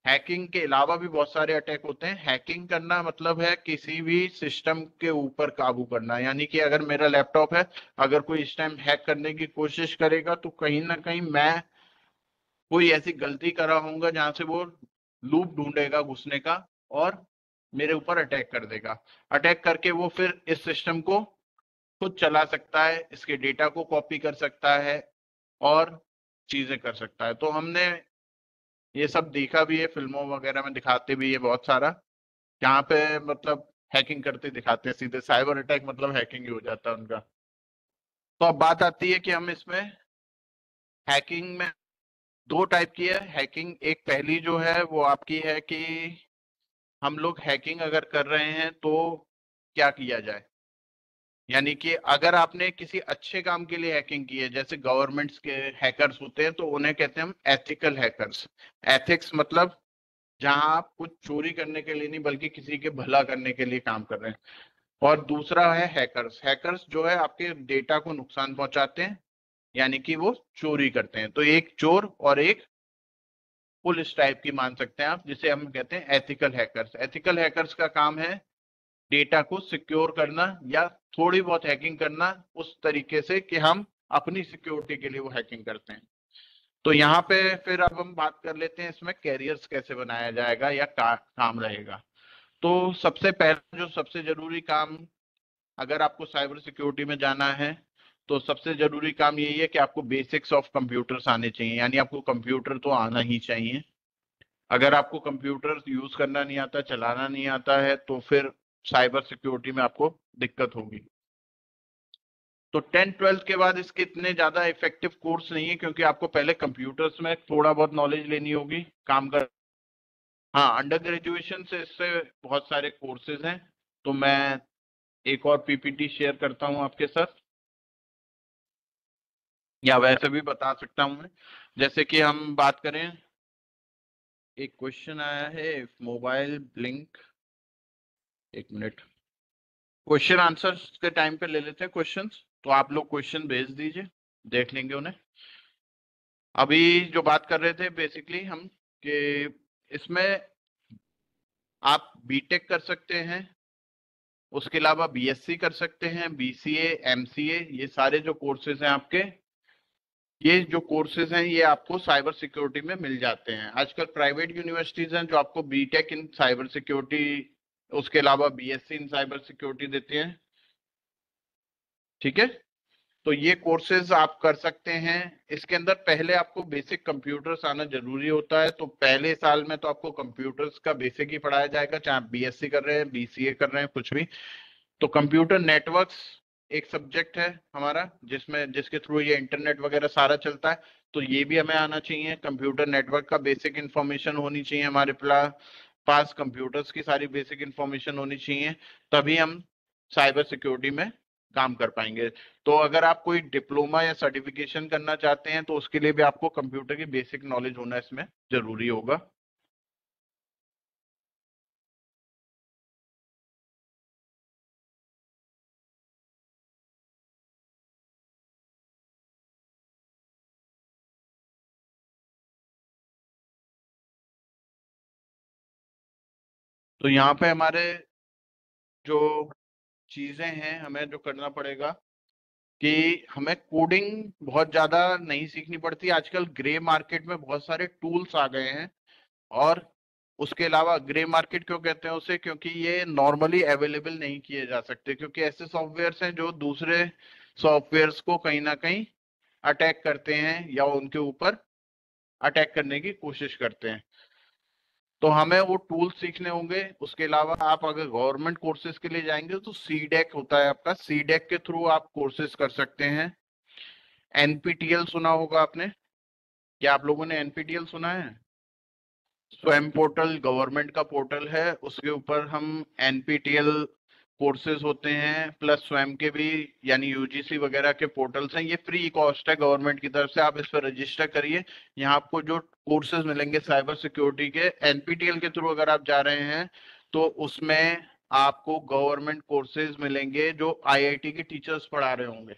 हैकिंग के अलावा भी बहुत सारे अटैक होते हैं। हैकिंग करना मतलब है किसी भी सिस्टम के ऊपर काबू करना, यानी कि अगर मेरा लैपटॉप है, अगर कोई इस टाइम हैक करने की कोशिश करेगा तो कहीं ना कहीं मैं कोई ऐसी गलती कर रहा हूँ जहां से वो लूप ढूंढेगा घुसने का और मेरे ऊपर अटैक कर देगा। अटैक करके वो फिर इस सिस्टम को खुद चला सकता है, इसके डेटा को कॉपी कर सकता है और चीजें कर सकता है। तो हमने ये सब देखा भी है, फिल्मों वगैरह में दिखाते भी है बहुत सारा, जहाँ पे मतलब हैकिंग करते दिखाते हैं, सीधे साइबर अटैक मतलब हैकिंग ही हो जाता है उनका। तो अब बात आती है कि हम इसमें हैकिंग में दो टाइप की है हैकिंग। एक पहली जो है वो आपकी है कि हम लोग हैकिंग अगर कर रहे हैं तो क्या किया जाए, यानी कि अगर आपने किसी अच्छे काम के लिए हैकिंग की है, जैसे गवर्नमेंट्स के हैकर्स होते हैं तो उन्हें कहते हैं हम एथिकल हैकर्स। एथिक्स मतलब जहां आप कुछ चोरी करने के लिए नहीं बल्कि किसी के भला करने के लिए काम कर रहे हैं। और दूसरा है हैकर्स। हैकर्स जो है आपके डेटा को नुकसान पहुंचाते हैं, यानी कि वो चोरी करते हैं। तो एक चोर और एक पुलिस टाइप की मान सकते हैं आप, जिसे हम कहते हैं एथिकल हैकर्स। एथिकल हैकर्स का काम है डेटा को सिक्योर करना या थोड़ी बहुत हैकिंग करना उस तरीके से कि हम अपनी सिक्योरिटी के लिए वो हैकिंग करते हैं। तो यहाँ पे फिर अब हम बात कर लेते हैं इसमें कैरियर्स कैसे बनाया जाएगा या काम रहेगा। तो सबसे पहला जो सबसे जरूरी काम, अगर आपको साइबर सिक्योरिटी में जाना है तो सबसे जरूरी काम यही है कि आपको बेसिक्स ऑफ कंप्यूटर्स आने चाहिए, यानी आपको कंप्यूटर तो आना ही चाहिए। अगर आपको कंप्यूटर यूज करना नहीं आता, चलाना नहीं आता है, तो फिर साइबर सिक्योरिटी में आपको दिक्कत होगी। तो 10th-12th के बाद इसके इतने ज्यादा इफेक्टिव कोर्स नहीं है, क्योंकि आपको पहले कंप्यूटर्स में थोड़ा बहुत नॉलेज लेनी होगी काम कर। हाँ, अंडर ग्रेजुएशन से इससे बहुत सारे कोर्सेज हैं। तो मैं एक और पीपीटी शेयर करता हूँ आपके साथ, या वैसे भी बता सकता हूँ मैं। जैसे कि हम बात करें, एक क्वेश्चन आया है, मोबाइल ब्लिंक, एक मिनट, क्वेश्चन आंसर के टाइम पे ले लेते हैं क्वेश्चंस। तो आप लोग क्वेश्चन भेज दीजिए, देख लेंगे उन्हें। अभी जो बात कर रहे थे बेसिकली हम कि इसमें आप बीटेक कर सकते हैं, उसके अलावा बीएससी कर सकते हैं, बीसीए, एमसीए, ये सारे जो कोर्सेज हैं आपके, ये जो कोर्सेज हैं ये आपको साइबर सिक्योरिटी में मिल जाते हैं। आजकल प्राइवेट यूनिवर्सिटीज हैं जो आपको बीटेक इन साइबर सिक्योरिटी, उसके अलावा बीएससी इन साइबर सिक्योरिटी देती हैं। ठीक है, तो ये कोर्सेज आप कर सकते हैं। इसके अंदर पहले आपको बेसिक कंप्यूटर्स आना जरूरी होता है। तो पहले साल में तो आपको कंप्यूटर्स का बेसिक ही पढ़ाया जाएगा, चाहे आप बीएससी कर रहे हैं, बीसीए कर रहे हैं, कुछ भी। तो कंप्यूटर नेटवर्क्स एक सब्जेक्ट है हमारा, जिसमें जिसके थ्रू ये इंटरनेट वगैरह सारा चलता है। तो ये भी हमें आना चाहिए। कंप्यूटर नेटवर्क का बेसिक इंफॉर्मेशन होनी चाहिए हमारे पास, कंप्यूटर्स की सारी बेसिक इंफॉर्मेशन होनी चाहिए, तभी हम साइबर सिक्योरिटी में काम कर पाएंगे। तो अगर आप कोई डिप्लोमा या सर्टिफिकेशन करना चाहते हैं तो उसके लिए भी आपको कंप्यूटर की बेसिक नॉलेज होना इसमें जरूरी होगा। तो यहाँ पे हमारे जो चीजें हैं हमें जो करना पड़ेगा कि हमें कोडिंग बहुत ज्यादा नहीं सीखनी पड़ती। आजकल ग्रे मार्केट में बहुत सारे टूल्स आ गए हैं। और उसके अलावा ग्रे मार्केट क्यों कहते हैं उसे, क्योंकि ये नॉर्मली अवेलेबल नहीं किए जा सकते, क्योंकि ऐसे सॉफ्टवेयर्स हैं जो दूसरे सॉफ्टवेयर्स को कहीं ना कहीं अटैक करते हैं या उनके ऊपर अटैक करने की कोशिश करते हैं। तो हमें वो टूल सीखने होंगे। उसके अलावा आप अगर गवर्नमेंट कोर्सेज के लिए जाएंगे तो सीडेक होता है आपका, सीडेक के थ्रू आप कोर्सेज कर सकते हैं। एनपीटीएल सुना होगा आपने, क्या आप लोगों ने एनपीटीएल सुना है? स्वयं पोर्टल गवर्नमेंट का पोर्टल है, उसके ऊपर हम एनपीटीएल कोर्सेज होते हैं, प्लस स्वयं के भी यानी यूजीसी वगैरह के पोर्टल्स हैं। ये फ्री कॉस्ट है गवर्नमेंट की तरफ से, आप इस पर रजिस्टर करिए। यहाँ आपको जो कोर्सेज मिलेंगे साइबर सिक्योरिटी के एनपीटीएल के थ्रू अगर आप जा रहे हैं तो उसमें आपको गवर्नमेंट कोर्सेज मिलेंगे जो आईआईटी के टीचर्स पढ़ा रहे होंगे।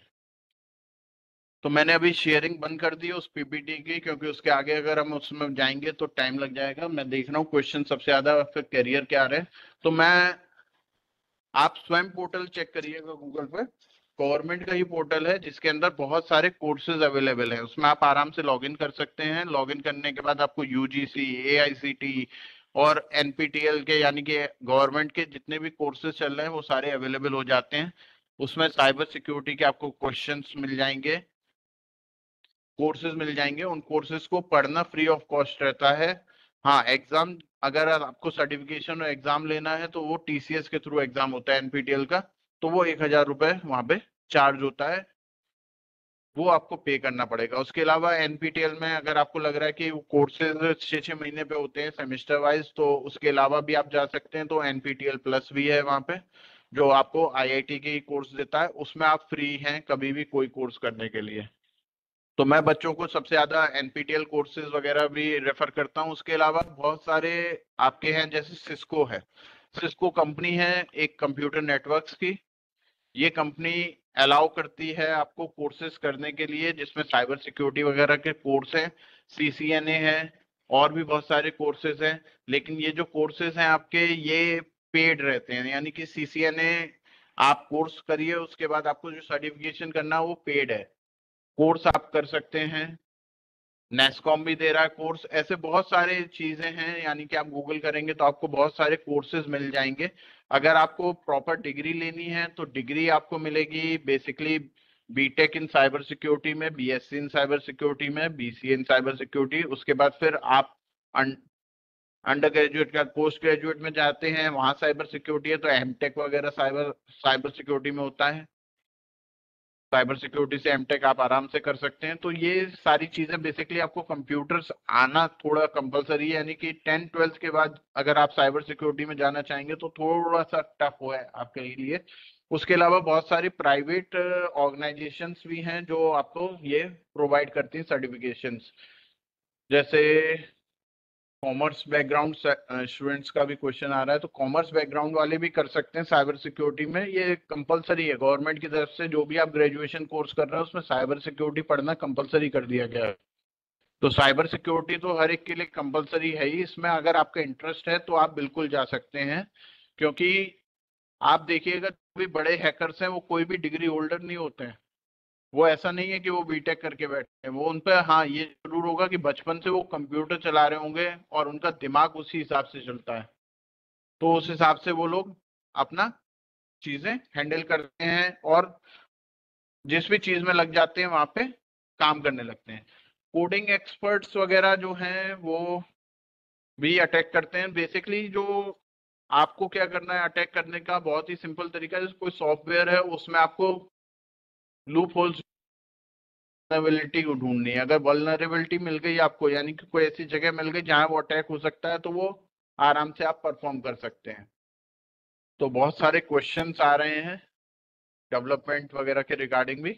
तो मैंने अभी शेयरिंग बंद कर दी है उस पीपीटी की, क्योंकि उसके आगे अगर हम उसमें जाएंगे तो टाइम लग जाएगा। मैं देख रहा हूँ क्वेश्चन सबसे ज्यादा फिर करियर के आ रहे हैं। तो आप स्वयं पोर्टल चेक करिएगा गूगल पे। गवर्नमेंट का ही पोर्टल है जिसके अंदर बहुत सारे कोर्सेज अवेलेबल हैं। उसमें आप आराम से लॉगिन कर सकते हैं। लॉगिन करने के बाद आपको यूजीसी, एआईसीटी और एनपीटीईएल के, यानी कि गवर्नमेंट के जितने भी कोर्सेज चल रहे हैं वो सारे अवेलेबल हो जाते हैं। उसमें साइबर सिक्योरिटी के आपको क्वेश्चंस मिल जाएंगे, कोर्सेज मिल जाएंगे। उन कोर्सेज को पढ़ना फ्री ऑफ कॉस्ट रहता है। हाँ, एग्जाम अगर आपको सर्टिफिकेशन और एग्जाम लेना है तो वो टीसीएस के थ्रू एग्जाम होता है एनपीटीएल का, तो वो 1,000 रुपये वहां पे चार्ज होता है, वो आपको पे करना पड़ेगा। उसके अलावा एनपीटीएल में अगर आपको लग रहा है कि वो कोर्सेज 6-6 महीने पे होते हैं सेमेस्टर वाइज, तो उसके अलावा भी आप जा सकते हैं। तो एनपीटीएल प्लस भी है वहाँ पे, जो आपको आईआईटी के कोर्स देता है। उसमें आप फ्री हैं कभी भी कोई कोर्स करने के लिए। तो मैं बच्चों को सबसे ज्यादा एनपीटीएल कोर्सेज वगैरह भी रेफर करता हूँ। उसके अलावा बहुत सारे आपके हैं, जैसे सिस्को है। सिस्को कंपनी है एक कंप्यूटर नेटवर्क्स की। ये कंपनी अलाउ करती है आपको कोर्सेज करने के लिए जिसमें साइबर सिक्योरिटी वगैरह के कोर्स हैं, सीसीएनए है, और भी बहुत सारे कोर्सेज हैं। लेकिन ये जो कोर्सेज हैं आपके, ये पेड रहते हैं, यानी कि सीसीएनए आप कोर्स करिए, उसके बाद आपको जो सर्टिफिकेशन करना है वो पेड है। कोर्स आप कर सकते हैं, नेस्कॉम भी दे रहा है कोर्स। ऐसे बहुत सारे चीजें हैं, यानी कि आप गूगल करेंगे तो आपको बहुत सारे कोर्सेज मिल जाएंगे। अगर आपको प्रॉपर डिग्री लेनी है तो डिग्री आपको मिलेगी बेसिकली बीटेक इन साइबर सिक्योरिटी में, बीएससी इन साइबर सिक्योरिटी में, बीसीए इन साइबर सिक्योरिटी। उसके बाद फिर आप अंडर ग्रेजुएट का पोस्ट ग्रेजुएट में जाते हैं, वहां साइबर सिक्योरिटी है तो एमटेक वगैरह साइबर साइबर सिक्योरिटी में होता है। साइबर सिक्योरिटी से एमटेक आप आराम से कर सकते हैं। तो ये सारी चीजें बेसिकली आपको कंप्यूटर्स आना थोड़ा कंपलसरी है, यानी कि 10th-12th के बाद अगर आप साइबर सिक्योरिटी में जाना चाहेंगे तो थोड़ा सा टफ है आपके लिए। उसके अलावा बहुत सारी प्राइवेट ऑर्गेनाइजेशंस भी हैं जो आपको ये प्रोवाइड करती हैं सर्टिफिकेशंस। जैसे कॉमर्स बैकग्राउंड स्टूडेंट्स का भी क्वेश्चन आ रहा है, तो कॉमर्स बैकग्राउंड वाले भी कर सकते हैं साइबर सिक्योरिटी में। ये कंपलसरी है गवर्नमेंट की तरफ से, जो भी आप ग्रेजुएशन कोर्स कर रहे हैं उसमें साइबर सिक्योरिटी पढ़ना कंपलसरी कर दिया गया है। तो साइबर सिक्योरिटी तो हर एक के लिए कंपलसरी है ही। इसमें अगर आपका इंटरेस्ट है तो आप बिल्कुल जा सकते हैं, क्योंकि आप देखिएगा जो भी बड़े हैकर्स हैं वो कोई भी डिग्री होल्डर नहीं होते हैं। वो ऐसा नहीं है कि वो बीटेक करके बैठे हैं। वो उन पर, हाँ, ये जरूर होगा कि बचपन से वो कंप्यूटर चला रहे होंगे और उनका दिमाग उसी हिसाब से चलता है, तो उस हिसाब से वो लोग अपना चीजें हैंडल करते हैं और जिस भी चीज में लग जाते हैं वहां पे काम करने लगते हैं। कोडिंग एक्सपर्ट्स वगैरह जो हैं वो भी अटैक करते हैं। बेसिकली जो आपको क्या करना है अटैक करने का, बहुत ही सिंपल तरीका है। जैसे कोई सॉफ्टवेयर है उसमें आपको लूप होल्स वल्नरेबिलिटी को ढूंढनी है। अगर वल्नरेबिलिटी मिल गई आपको, यानी कि कोई ऐसी जगह मिल गई जहां वो अटैक हो सकता है, तो वो आराम से आप परफॉर्म कर सकते हैं। तो बहुत सारे क्वेश्चंस आ रहे हैं डेवलपमेंट वगैरह के रिगार्डिंग भी,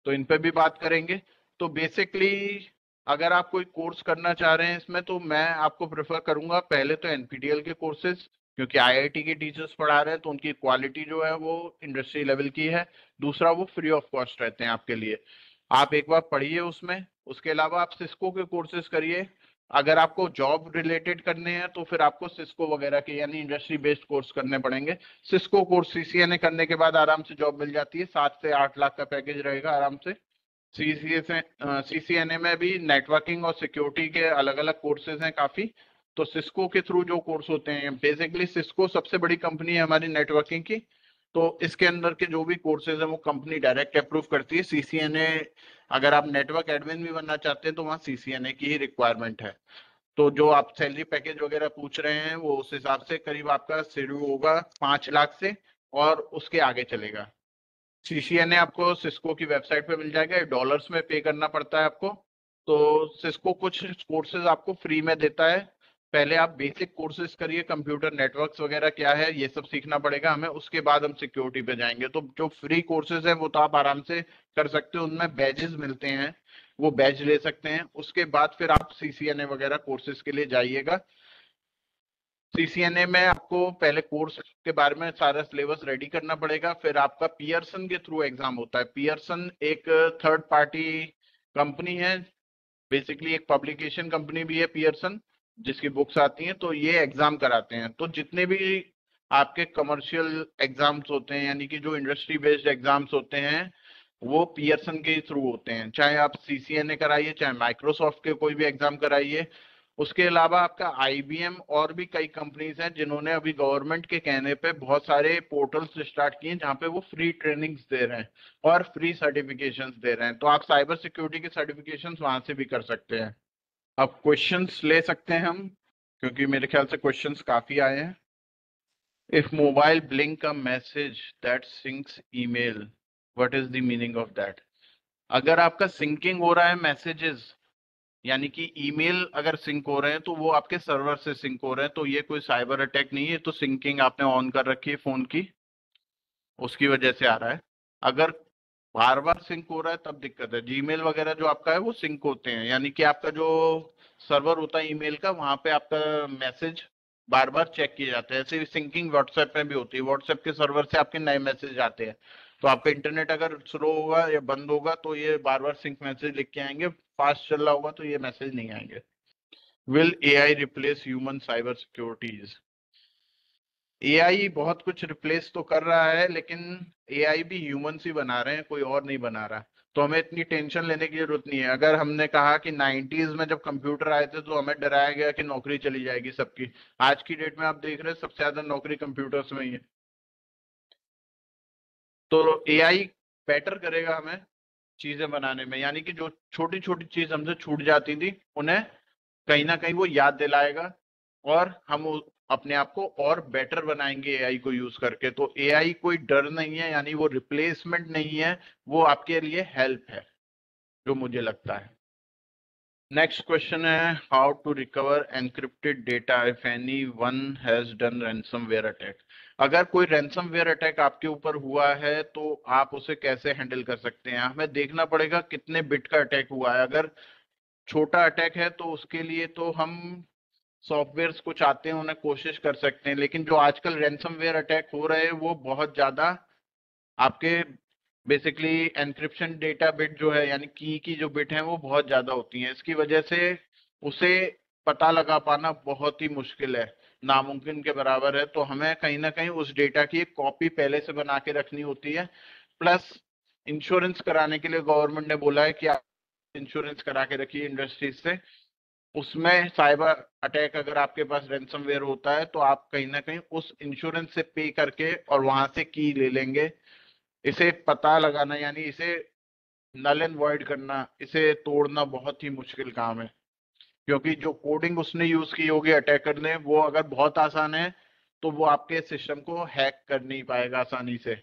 तो इन पे भी बात करेंगे। तो बेसिकली अगर आप कोई कोर्स करना चाह रहे हैं इसमें, तो मैं आपको प्रेफर करूंगा पहले तो एनपीटीईएल के कोर्सेज, क्योंकि आईआईटी के टीचर्स पढ़ा रहे हैं तो उनकी क्वालिटी जो है वो इंडस्ट्री लेवल की है। दूसरा, वो फ्री ऑफ कॉस्ट रहते हैं आपके लिए। आप एक बार पढ़िए उसमें। उसके अलावा आप सिस्को के कोर्सेज करिए। अगर आपको जॉब रिलेटेड करने हैं तो फिर आपको सिस्को वगैरह के, यानी इंडस्ट्री बेस्ड कोर्स करने पड़ेंगे। सिस्को कोर्स सीसीएनए करने के बाद आराम से जॉब मिल जाती है, 7 से 8 लाख का पैकेज रहेगा आराम से। सीसीएनए में भी नेटवर्किंग और सिक्योरिटी के अलग अलग कोर्सेज हैं काफी। तो सिस्को के थ्रू जो कोर्स होते हैं, बेसिकली सिस्को सबसे बड़ी कंपनी है हमारी नेटवर्किंग की, तो इसके अंदर के जो भी कोर्सेज हैं वो कंपनी डायरेक्ट अप्रूव करती है। सीसीएनए, अगर आप नेटवर्क एडमिन भी बनना चाहते हैं तो वहाँ सीसीएनए की ही रिक्वायरमेंट है। तो जो आप सैलरी पैकेज वगैरह पूछ रहे हैं वो उस हिसाब से करीब आपका शुरू होगा 5 लाख से और उसके आगे चलेगा। सीसीएनए आपको सिस्को की वेबसाइट पे मिल जाएगा, डॉलर्स में पे करना पड़ता है आपको। तो सिस्को कुछ कोर्सेज आपको फ्री में देता है। पहले आप बेसिक कोर्सेज करिए, कंप्यूटर नेटवर्क्स वगैरह क्या है ये सब सीखना पड़ेगा हमें, उसके बाद हम सिक्योरिटी पे जाएंगे। तो जो फ्री कोर्सेज है वो तो आप आराम से कर सकते हो, उनमें बैजेस मिलते हैं, वो बैच ले सकते हैं। उसके बाद फिर आप सीसीएनए वगैरह कोर्सेज के लिए जाइएगा। सीसीएनए में आपको पहले कोर्स के बारे में सारा सिलेबस रेडी करना पड़ेगा, फिर आपका पियर्सन के थ्रू एग्जाम होता है। पियर्सन एक थर्ड पार्टी कंपनी है, बेसिकली एक पब्लिकेशन कंपनी भी है पियर्सन, जिसकी बुक्स आती हैं, तो ये एग्जाम कराते हैं। तो जितने भी आपके कमर्शियल एग्जाम्स होते हैं, यानी कि जो इंडस्ट्री बेस्ड एग्जाम्स होते हैं, वो पियर्सन के थ्रू होते हैं। चाहे आप सीसीएनए कराइए, चाहे माइक्रोसॉफ्ट के कोई भी एग्जाम कराइए। उसके अलावा आपका आईबीएम और भी कई कंपनीज हैं जिन्होंने अभी गवर्नमेंट के कहने पे बहुत सारे पोर्टल्स स्टार्ट किए हैं जहाँ पे वो फ्री ट्रेनिंग्स दे रहे हैं और फ्री सर्टिफिकेशंस दे रहे हैं। तो आप साइबर सिक्योरिटी के सर्टिफिकेशंस वहां से भी कर सकते हैं। अब क्वेश्चंस ले सकते हैं हम, क्योंकि मेरे ख्याल से क्वेश्चंस काफी आए हैं। If mobile blink a message that sinks email, what is the meaning of that? अगर आपका सिंकिंग हो रहा है मैसेजेस, यानी कि ईमेल अगर सिंक हो रहे हैं तो वो आपके सर्वर से सिंक हो रहे हैं, तो ये कोई साइबर अटैक नहीं है, तो सिंकिंग आपने ऑन कर रखी है फोन की, उसकी वजह से आ रहा है। अगर बार बार सिंक हो रहा है तब दिक्कत है। जीमेल वगैरह जो आपका है वो सिंक होते हैं, यानी कि आपका जो सर्वर होता है ईमेल का, वहां पे आपका मैसेज बार बार चेक किए जाते हैं। ऐसे ही सिंकिंग व्हाट्सएप में भी होती है, व्हाट्सएप के सर्वर से आपके नए मैसेज आते हैं, तो आपका इंटरनेट अगर स्लो होगा या बंद होगा तो ये बार बार सिंक मैसेज लिख के आएंगे, फास्ट चल रहा होगा तो ये मैसेज नहीं आएंगे। Will AI replace human cyber securities? AI बहुत कुछ रिप्लेस तो कर रहा है, लेकिन एआई भी ह्यूमंस ही बना रहे हैं, कोई और नहीं बना रहा। तो हमें इतनी टेंशन लेने की जरूरत नहीं है। अगर हमने कहा कि 90s में जब कंप्यूटर आए थे तो हमें डराया गया कि नौकरी चली जाएगी सबकी, आज की डेट में आप देख रहे हैं सबसे ज्यादा नौकरी कंप्यूटर्स में ही है। तो एआई बेटर करेगा हमें चीजें बनाने में, यानी कि जो छोटी छोटी चीज हमसे छूट जाती थी उन्हें कहीं ना कहीं वो याद दिलाएगा, और हम अपने आप को और बेटर बनाएंगे एआई को यूज करके। तो एआई कोई डर नहीं है, यानी वो रिप्लेसमेंट नहीं है, वो आपके लिए हेल्प है, जो मुझे लगता है। नेक्स्ट क्वेश्चन है, how to recover encrypted data if anyone has done ransomware attack? अगर कोई रैंसमवेयर अटैक आपके ऊपर हुआ है तो आप उसे कैसे हैंडल कर सकते हैं? हमें देखना पड़ेगा कितने बिट का अटैक हुआ है। अगर छोटा अटैक है तो उसके लिए तो हम सॉफ्टवेयर्स कुछ आते हैं उन्हें कोशिश कर सकते हैं, लेकिन जो आजकल रैंसमवेयर अटैक हो रहे हैं वो बहुत ज्यादा आपके बेसिकली एनक्रिप्शन डेटा बिट जो है, यानी की जो बिट है वो बहुत ज्यादा होती हैं। इसकी वजह से उसे पता लगा पाना बहुत ही मुश्किल है, नामुमकिन के बराबर है। तो हमें कहीं ना कहीं उस डेटा की एक कॉपी पहले से बना के रखनी होती है। प्लस इंश्योरेंस कराने के लिए गवर्नमेंट ने बोला है कि आप इंश्योरेंस करा के रखिए इंडस्ट्रीज से। उसमें साइबर अटैक अगर आपके पास रैंसमवेयर होता है तो आप कहीं ना कहीं उस इंश्योरेंस से पे करके और वहां से की ले लेंगे। इसे पता लगाना, यानी इसे नल एंड वॉइड करना, इसे तोड़ना बहुत ही मुश्किल काम है, क्योंकि जो कोडिंग उसने यूज की होगी अटैकर ने, वो अगर बहुत आसान है तो वो आपके सिस्टम को हैक कर नहीं पाएगा आसानी से।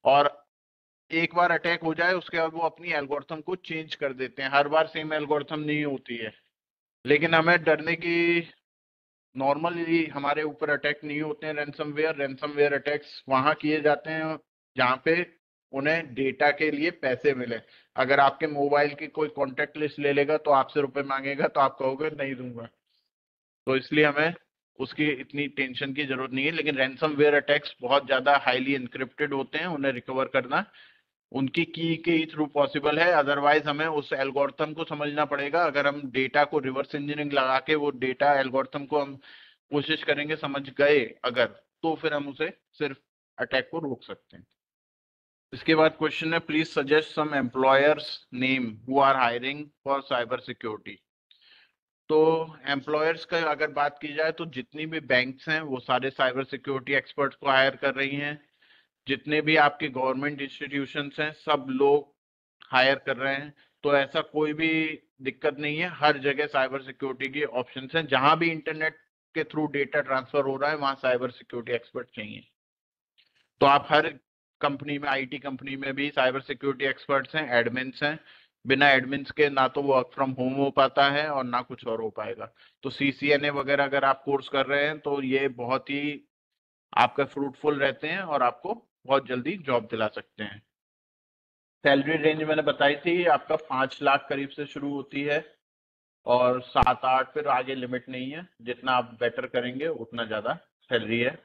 और एक बार अटैक हो जाए उसके बाद वो अपनी एल्गोरिथम को चेंज कर देते हैं, हर बार सेम एल्गोरिथम नहीं होती है। लेकिन हमें डरने की, नॉर्मली हमारे ऊपर अटैक नहीं होते हैं रैंसमवेयर। रैंसमवेयर अटैक्स वहां किए जाते हैं जहाँ पे उन्हें डेटा के लिए पैसे मिले। अगर आपके मोबाइल की कोई कॉन्टेक्ट लिस्ट ले लेगा तो आपसे रुपए मांगेगा तो आप कहोगे नहीं दूंगा, तो इसलिए हमें उसकी इतनी टेंशन की जरूरत नहीं है। लेकिन रैंसमवेयर अटैक्स बहुत ज्यादा हाईली एन्क्रिप्टेड होते हैं, उन्हें रिकवर करना उनकी की के ही थ्रू पॉसिबल है। अदरवाइज हमें उस एल्गोरिथम को समझना पड़ेगा। अगर हम डेटा को रिवर्स इंजीनियरिंग लगा के वो डेटा एल्गोरिथम को हम कोशिश करेंगे समझ गए अगर, तो फिर हम उसे सिर्फ अटैक को रोक सकते हैं। इसके बाद क्वेश्चन है, please suggest some employers name who are hiring for cyber security. तो एम्प्लॉयर्स का अगर बात की जाए तो जितनी भी बैंक्स हैं वो सारे साइबर सिक्योरिटी एक्सपर्ट्स को हायर कर रही हैं। जितने भी आपके गवर्नमेंट इंस्टीट्यूशंस हैं सब लोग हायर कर रहे हैं। तो ऐसा कोई भी दिक्कत नहीं है, हर जगह साइबर सिक्योरिटी के ऑप्शंस हैं। जहां भी इंटरनेट के थ्रू डेटा ट्रांसफर हो रहा है वहां साइबर सिक्योरिटी एक्सपर्ट चाहिए। तो आप हर कंपनी में, आईटी कंपनी में भी साइबर सिक्योरिटी एक्सपर्ट्स हैं, एडमिन्स हैं। बिना एडमिन्स के ना तो वर्क फ्रॉम होम हो पाता है और ना कुछ और हो पाएगा। तो सीसीएनए वगैरह अगर आप कोर्स कर रहे हैं तो ये बहुत ही आपका फ्रूटफुल रहते हैं और आपको बहुत जल्दी जॉब दिला सकते हैं। सैलरी रेंज मैंने बताई थी आपका 5 लाख करीब से शुरू होती है। और 7-8 फिर आगे लिमिट नहीं है, जितना आप बेटर करेंगे उतना ज्यादा सैलरी है।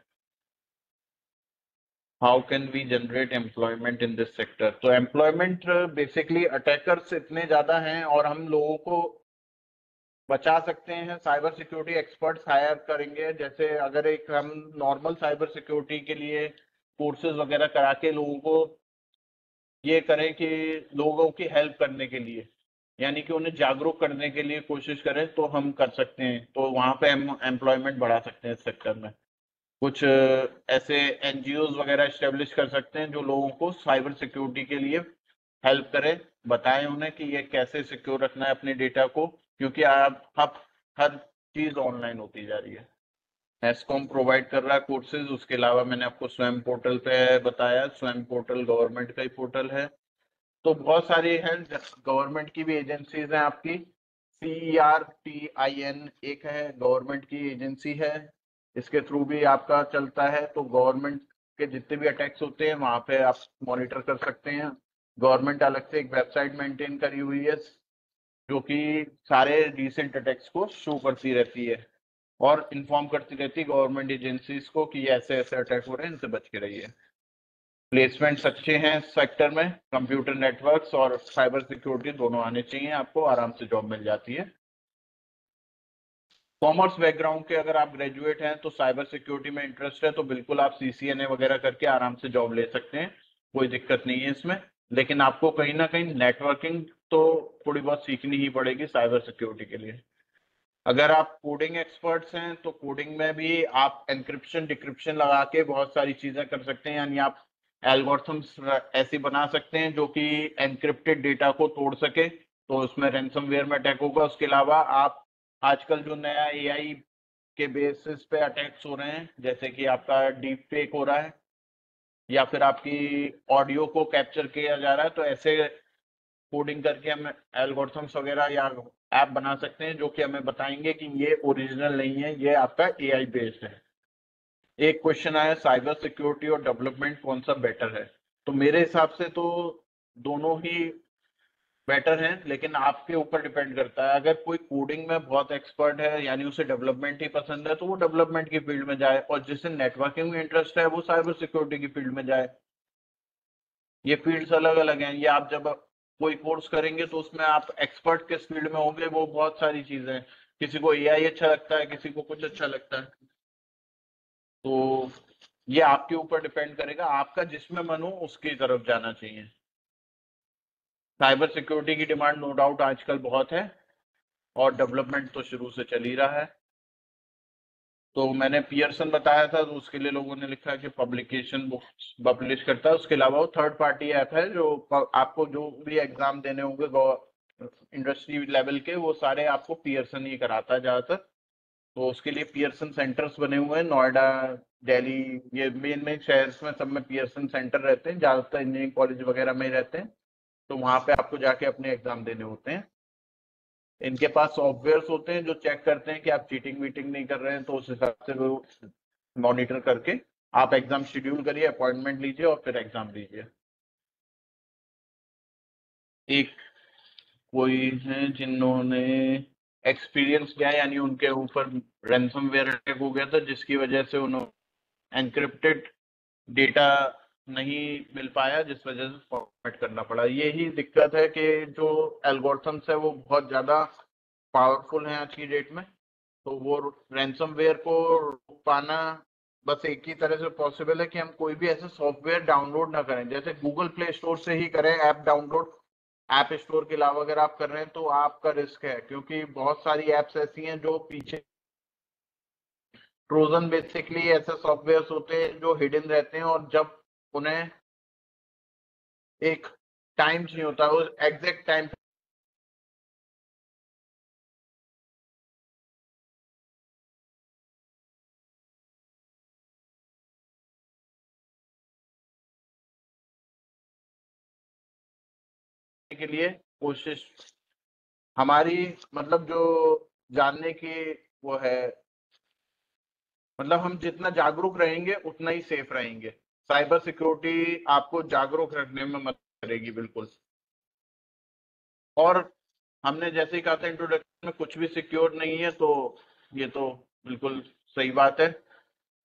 How can we generate employment in this sector? तो एम्प्लॉयमेंट बेसिकली अटैकर्स इतने ज्यादा हैं और हम लोगों को बचा सकते हैं। साइबर सिक्योरिटी एक्सपर्ट्स हायर करेंगे, जैसे अगर एक हम नॉर्मल साइबर सिक्योरिटी के लिए कोर्सेज वगैरह करा के लोगों को ये करें कि लोगों की हेल्प करने के लिए, यानी कि उन्हें जागरूक करने के लिए कोशिश करें, तो हम कर सकते हैं। तो वहां पे हम एम्प्लॉयमेंट बढ़ा सकते हैं इस सेक्टर में। कुछ ऐसे एनजीओज वगैरह स्टेब्लिश कर सकते हैं जो लोगों को साइबर सिक्योरिटी के लिए हेल्प करें, बताएं उन्हें कि ये कैसे सिक्योर रखना है अपने डेटा को, क्योंकि अब हर चीज ऑनलाइन होती जा रही है। एस्कॉम प्रोवाइड कर रहा है कोर्सेज, उसके अलावा मैंने आपको स्वयं पोर्टल पे बताया, स्वयं पोर्टल गवर्नमेंट का ही पोर्टल है। तो बहुत सारी हैं, गवर्नमेंट की भी एजेंसीज हैं आपकी। CERTIN एक है, गवर्नमेंट की एजेंसी है, इसके थ्रू भी आपका चलता है। तो गवर्नमेंट के जितने भी अटैक्स होते हैं वहां पे आप मॉनिटर कर सकते हैं। गवर्नमेंट अलग से एक वेबसाइट मेंटेन करी हुई है जो कि सारे रिसेंट अटैक्स को शो करती रहती है और इन्फॉर्म करती रहती है गवर्नमेंट एजेंसीज को कि ऐसे ऐसे अटैक हो रहे हैं, इनसे बच के रहिए। प्लेसमेंट्स अच्छे हैं सेक्टर में, कंप्यूटर नेटवर्क्स और साइबर सिक्योरिटी दोनों आने चाहिए, आपको आराम से जॉब मिल जाती है। कॉमर्स बैकग्राउंड के अगर आप ग्रेजुएट हैं तो साइबर सिक्योरिटी में इंटरेस्ट है तो बिल्कुल आप CCNA वगैरह करके आराम से जॉब ले सकते हैं, कोई दिक्कत नहीं है इसमें। लेकिन आपको कहीं ना कहीं नेटवर्किंग तो थोड़ी बहुत सीखनी ही पड़ेगी साइबर सिक्योरिटी के लिए। अगर आप कोडिंग एक्सपर्ट्स हैं तो कोडिंग में भी आप एनक्रिप्शन डिक्रिप्शन लगा के बहुत सारी चीजें कर सकते हैं, यानी आप एल्गोरिथम्स ऐसी बना सकते हैं जो कि एनक्रिप्टेड डेटा को तोड़ सके, तो उसमें रैंसमवेयर में अटैक होगा। उसके अलावा आप आजकल जो नया AI के बेसिस पे अटैक्स हो रहे हैं, जैसे कि आपका डीप फेक हो रहा है या फिर आपकी ऑडियो को कैप्चर किया जा रहा है, तो ऐसे कोडिंग करके हम एल्गोरिथम्स वगैरह या ऐप बना सकते हैं जो कि हमें बताएंगे कि ये ओरिजिनल नहीं है, ये आपका AI बेस्ड है। एक क्वेश्चन आया, साइबर सिक्योरिटी और डेवलपमेंट कौन सा बेटर है? तो मेरे हिसाब से तो दोनों ही बेटर हैं, लेकिन आपके ऊपर डिपेंड करता है। अगर कोई कोडिंग में बहुत एक्सपर्ट है यानी उसे डेवलपमेंट ही पसंद है तो वो डेवलपमेंट की फील्ड में जाए, और जिसे नेटवर्किंग में इंटरेस्ट है वो साइबर सिक्योरिटी की फील्ड में जाए। ये फील्ड्स अलग अलग हैं। ये आप जब कोई कोर्स करेंगे तो उसमें आप एक्सपर्ट किस फील्ड में होंगे, वो बहुत सारी चीजें हैं। किसी को AI अच्छा लगता है, किसी को कुछ अच्छा लगता है, तो ये आपके ऊपर डिपेंड करेगा, आपका जिसमें मन हो उसकी तरफ जाना चाहिए। साइबर सिक्योरिटी की डिमांड नो डाउट आजकल बहुत है और डेवलपमेंट तो शुरू से चल ही रहा है। तो मैंने पियर्सन बताया था, तो उसके लिए लोगों ने लिखा कि पब्लिकेशन बुक्स पब्लिश करता है। उसके अलावा वो थर्ड पार्टी ऐप है जो आपको जो भी एग्जाम देने होंगे इंडस्ट्री लेवल के, वो सारे आपको पियर्सन ही कराता है ज्यादातर। तो उसके लिए पियर्सन सेंटर्स बने हुए हैं, नोएडा, दिल्ली, ये मेन मेन शहर में सब में पियर्सन सेंटर रहते हैं, ज्यादातर इंजीनियरिंग कॉलेज वगैरह में ही रहते हैं। तो वहां पे आपको जाके अपने एग्जाम देने होते हैं। इनके पास सॉफ्टवेयर्स होते हैं जो चेक करते हैं कि आप चीटिंग वीटिंग नहीं कर रहे हैं, तो उस हिसाब से वो मॉनिटर करके आप एग्जाम शेड्यूल करिए, अपॉइंटमेंट लीजिए और फिर एग्जाम दीजिए। एक कोई है जिन्होंने एक्सपीरियंस किया यानी उनके ऊपर रैंसमवेयर अटैक हो गया था जिसकी वजह से उन्हें एनक्रिप्टेड डेटा नहीं मिल पाया, जिस वजह से फॉर्मेट करना पड़ा। यही दिक्कत है कि जो एल्गोरिथम्स है वो बहुत ज्यादा पावरफुल हैं आज की डेट में, तो वो रैंसमवेयर को रोक पाना बस एक ही तरह से पॉसिबल है कि हम कोई भी ऐसे सॉफ्टवेयर डाउनलोड ना करें, जैसे गूगल प्ले स्टोर से ही करें ऐप डाउनलोड। ऐप स्टोर के अलावा अगर आप कर रहे हैं तो आपका रिस्क है, क्योंकि बहुत सारी एप्स ऐसी हैं जो पीछे ट्रोजन, बेसिकली ऐसे सॉफ्टवेयर होते हैं जो हिडन रहते हैं, और जब उन्हें एक टाइम चाहिए होता है उस एग्जैक्ट टाइम के लिए कोशिश हमारी, मतलब जो जानने की वो है, मतलब हम जितना जागरूक रहेंगे उतना ही सेफ रहेंगे। साइबर सिक्योरिटी आपको जागरूक रखने में मदद करेगी बिल्कुल। और हमने जैसे ही कहा था इंट्रोडक्शन में कुछ भी सिक्योर नहीं है, तो ये तो बिल्कुल सही बात है।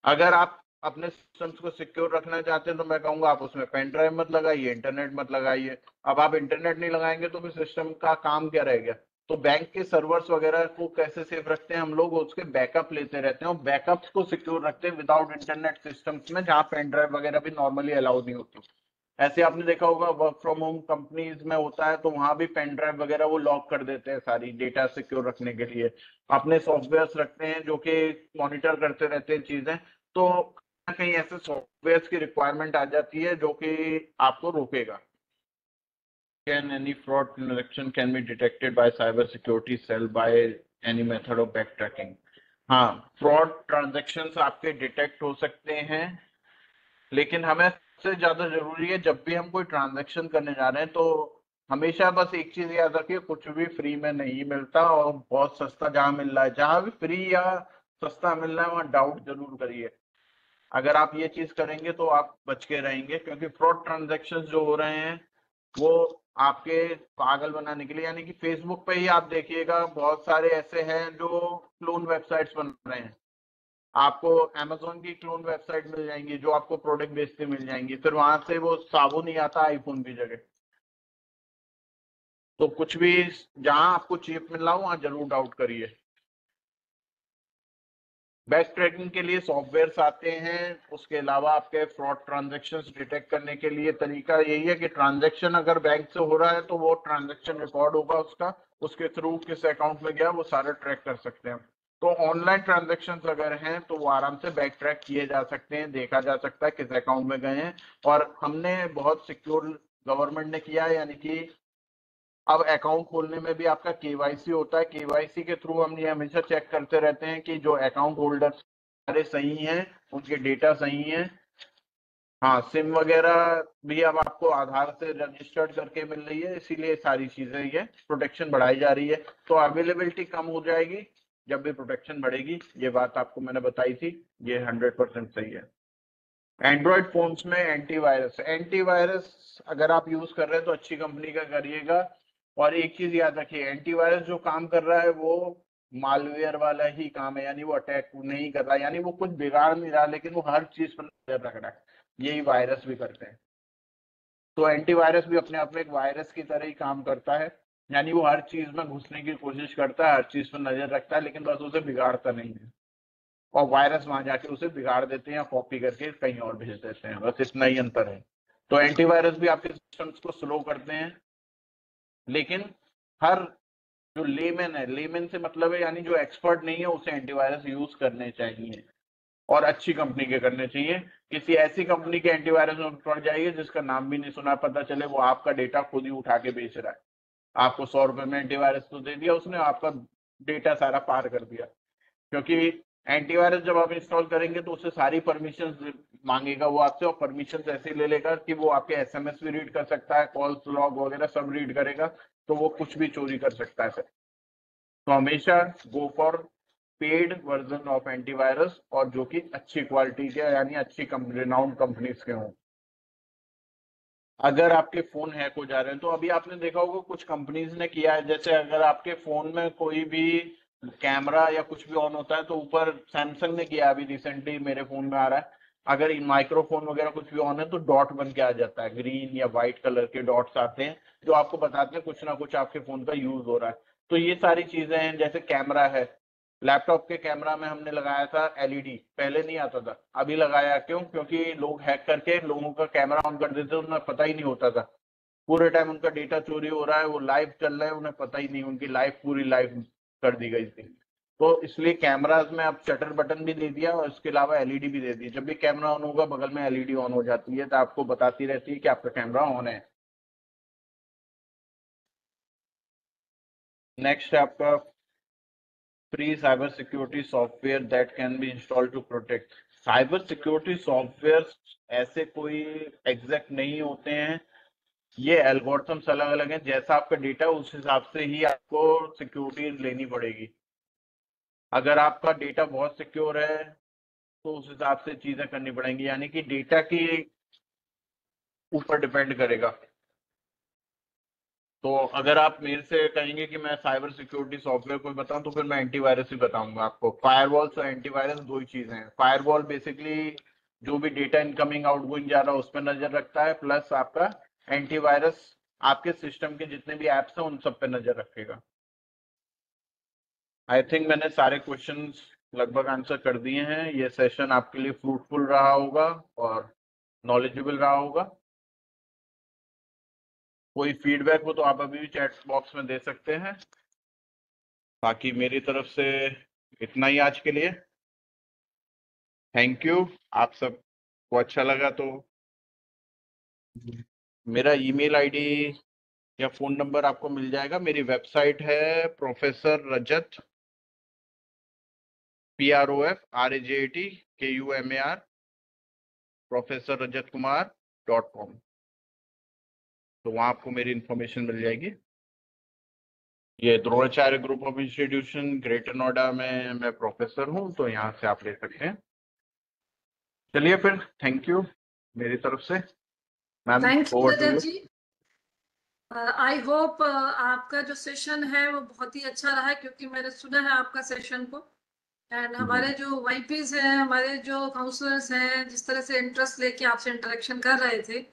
अगर आप अपने सिस्टम्स को सिक्योर रखना चाहते हैं तो मैं कहूंगा आप उसमें पेन ड्राइव मत लगाइए, इंटरनेट मत लगाइए। अब आप इंटरनेट नहीं लगाएंगे तो फिर सिस्टम का काम क्या रहेगा? तो बैंक के सर्वर्स वगैरह को कैसे सेव रखते हैं हम लोग, उसके बैकअप लेते रहते हैं और बैकअप्स को सिक्योर रखते हैं विदाउट इंटरनेट सिस्टम्स में, जहाँ पेन ड्राइव वगैरह भी नॉर्मली अलाउड नहीं होती। ऐसे आपने देखा होगा वर्क फ्रॉम होम कंपनीज में होता है तो वहां भी पेन ड्राइव वगैरह वो लॉक कर देते हैं सारी डेटा सिक्योर रखने के लिए। अपने सॉफ्टवेयर्स रखते हैं जो कि मॉनिटर करते रहते हैं चीजें। तो कहीं ऐसे सॉफ्टवेयर की रिक्वायरमेंट आ जाती है जो कि आपको रोकेगा। Can any fraud transaction can be detected by cyber security cell by any method of back tracking? हाँ, फ्रॉड ट्रांजेक्शन आपके डिटेक्ट हो सकते हैं, लेकिन हमें सबसे ज्यादा जरूरी है जब भी हम कोई ट्रांजेक्शन करने जा रहे हैं तो हमेशा बस एक चीज याद रखिए, कुछ भी फ्री में नहीं मिलता, और बहुत सस्ता जहां मिल रहा है, जहां भी फ्री या सस्ता मिल रहा है वहां डाउट जरूर करिए। अगर आप ये चीज करेंगे तो आप बच के रहेंगे, क्योंकि फ्रॉड ट्रांजेक्शन जो हो रहे हैं वो आपके पागल बनाने के लिए, यानी कि फेसबुक पे ही आप देखिएगा बहुत सारे ऐसे हैं जो क्लोन वेबसाइट्स बन रहे हैं। आपको अमेजोन की क्लोन वेबसाइट मिल जाएंगी जो आपको प्रोडक्ट बेचते मिल जाएंगी, फिर वहां से वो साबुन ही आता है आईफोन की जगह। तो कुछ भी जहां आपको चीप मिल रहा हो वहां जरूर डाउट करिए। बैक ट्रैकिंग के लिए सॉफ्टवेयर्स आते हैं, उसके अलावा आपके फ्रॉड ट्रांजैक्शंस डिटेक्ट करने के लिए तरीका यही है कि ट्रांजैक्शन अगर बैंक से हो रहा है तो वो ट्रांजैक्शन रिकॉर्ड होगा उसका, उसके थ्रू किस अकाउंट में गया वो सारा ट्रैक कर सकते हैं। तो ऑनलाइन ट्रांजैक्शंस अगर हैं तो वो आराम से बैक ट्रैक किए जा सकते हैं, देखा जा सकता है किस अकाउंट में गए हैं। और हमने बहुत सिक्योर गवर्नमेंट ने किया है, यानी कि अब अकाउंट खोलने में भी आपका केवाईसी होता है। केवाईसी के थ्रू हम ये हमेशा चेक करते रहते हैं कि जो अकाउंट होल्डर सारे सही हैं, उनके डेटा सही हैं। हाँ, सिम वगैरह भी अब आपको आधार से रजिस्टर्ड करके मिल रही है, इसीलिए सारी चीजें ये प्रोटेक्शन बढ़ाई जा रही है। तो अवेलेबिलिटी कम हो जाएगी जब भी प्रोटेक्शन बढ़ेगी, ये बात आपको मैंने बताई थी, ये 100% सही है। एंड्रॉइड फोन्स में एंटीवायरस, एंटीवायरस अगर आप यूज कर रहे हैं तो अच्छी कंपनी का करिएगा। और एक चीज याद रखिए, एंटीवायरस जो काम कर रहा है वो मालवेयर वाला ही काम है, यानी वो अटैक नहीं कर रहा, यानी वो कुछ बिगाड़ नहीं रहा, लेकिन वो हर चीज पर नजर रख रहा है। यही वायरस भी करते हैं। तो एंटीवायरस भी अपने आप में एक वायरस की तरह ही काम करता है, यानी वो हर चीज में घुसने की कोशिश करता है, हर चीज पर नजर रखता है, लेकिन बस उसे बिगाड़ता नहीं है। और वायरस वहां जाके उसे बिगाड़ देते हैं या कॉपी करके कहीं और भेज देते हैं, बस इतना ही अंतर है। तो एंटीवायरस भी आपके सिस्टम्स को स्लो करते हैं, लेकिन हर जो लेमैन है, लेमैन से मतलब है यानी जो एक्सपर्ट नहीं है, उसे एंटीवायरस यूज करने चाहिए और अच्छी कंपनी के करने चाहिए। किसी ऐसी कंपनी के एंटीवायरस में पड़ जाइए जिसका नाम भी नहीं सुना, पता चले वो आपका डेटा खुद ही उठा के बेच रहा है। आपको 100 रुपए में एंटीवायरस तो दे दिया उसने, आपका डेटा सारा पार कर दिया। क्योंकि एंटीवायरस जब आप इंस्टॉल करेंगे तो उससे सारी परमिशन मांगेगा वो आपसे, और परमिशन ऐसे ले लेगा कि वो आपके एसएमएस भी रीड कर सकता है, कॉल्स लॉग वगैरह सब रीड करेगा, तो वो कुछ भी चोरी कर सकता है सर। तो हमेशा go for paid version of antivirus, और जो कि अच्छी क्वालिटी के यानी अच्छी रिनाउंड कंपनीज के हों। अगर आपके फोन हैक हो जा रहे हैं तो अभी आपने देखा होगा कुछ कंपनीज ने किया है, जैसे अगर आपके फोन में कोई भी कैमरा या कुछ भी ऑन होता है तो ऊपर सैमसंग ने किया, अभी रिसेंटली मेरे फोन में आ रहा है, अगर माइक्रोफोन वगैरह कुछ भी ऑन है तो डॉट बन के आ जाता है, ग्रीन या व्हाइट कलर के डॉट्स आते हैं जो आपको बताते हैं कुछ ना कुछ आपके फोन का यूज हो रहा है। तो ये सारी चीजें हैं, जैसे कैमरा है, लैपटॉप के कैमरा में हमने लगाया था एलईडी, पहले नहीं आता था, अभी लगाया, क्यों? क्योंकि लोग हैक करके लोगों का कैमरा ऑन कर देते, उन्हें पता ही नहीं होता था, पूरे टाइम उनका डेटा चोरी हो रहा है, वो लाइव चल रहा है, उन्हें पता ही नहीं, उनकी लाइफ पूरी लाइव कर दी गई थी। तो इसलिए कैमराज में अब शटर बटन भी दे दिया और इसके अलावा एलईडी भी दे दी, जब भी कैमरा ऑन होगा बगल में एलईडी ऑन हो जाती है, तो आपको बताती रहती है कि आपका कैमरा ऑन है। नेक्स्ट है आपका free cyber security software that can be install to protect. Cyber security software ऐसे कोई एग्जैक्ट नहीं होते हैं, ये एल्गोरिथम्स अलग अलग हैं, जैसा आपका डेटा उस हिसाब से ही आपको सिक्योरिटी लेनी पड़ेगी। अगर आपका डेटा बहुत सिक्योर है तो उस हिसाब से चीजें करनी पड़ेंगी, यानी कि डेटा की ऊपर डिपेंड करेगा। तो अगर आप मेरे से कहेंगे कि मैं साइबर सिक्योरिटी सॉफ्टवेयर कोई बताऊं तो फिर मैं एंटीवायरस ही बताऊंगा आपको। फायरवॉल और एंटीवायरस दो ही चीजें हैं। फायरवॉल बेसिकली जो भी डेटा इनकमिंग आउटगोइंग जा रहा है उस पर नजर रखता है, प्लस आपका एंटीवायरस आपके सिस्टम के जितने भी एप्स हैं उन सब पे नजर रखेगा। आई थिंक मैंने सारे क्वेश्चंस लगभग आंसर कर दिए हैं। ये सेशन आपके लिए फ्रूटफुल रहा होगा और नॉलेजेबल रहा होगा। कोई फीडबैक हो तो आप अभी भी चैट बॉक्स में दे सकते हैं। बाकी मेरी तरफ से इतना ही आज के लिए। Thank you. आप सबको अच्छा लगा तो मेरा ईमेल आईडी या फोन नंबर आपको मिल जाएगा। मेरी वेबसाइट है प्रोफेसर रजत PROFRAJATKUMAR professorrajatkumar.com। तो वहां आपको मेरी इंफॉर्मेशन मिल जाएगी। ये Dronacharya group of institution greater Noida में मैं प्रोफेसर हूँ, तो यहाँ से आप ले सकते हैं। चलिए फिर, थैंक यू मेरी तरफ से। Ma'am thank you over to Rajat you. Ji. I hope आपका जो सेशन है वो बहुत ही अच्छा रहा है, क्योंकि मैंने सुना है आपका सेशन को। एंड हमारे जो वाईपीज हैं, हमारे जो काउंसलर्स हैं, जिस तरह से इंटरेस्ट लेके आपसे इंटरेक्शन कर रहे थे,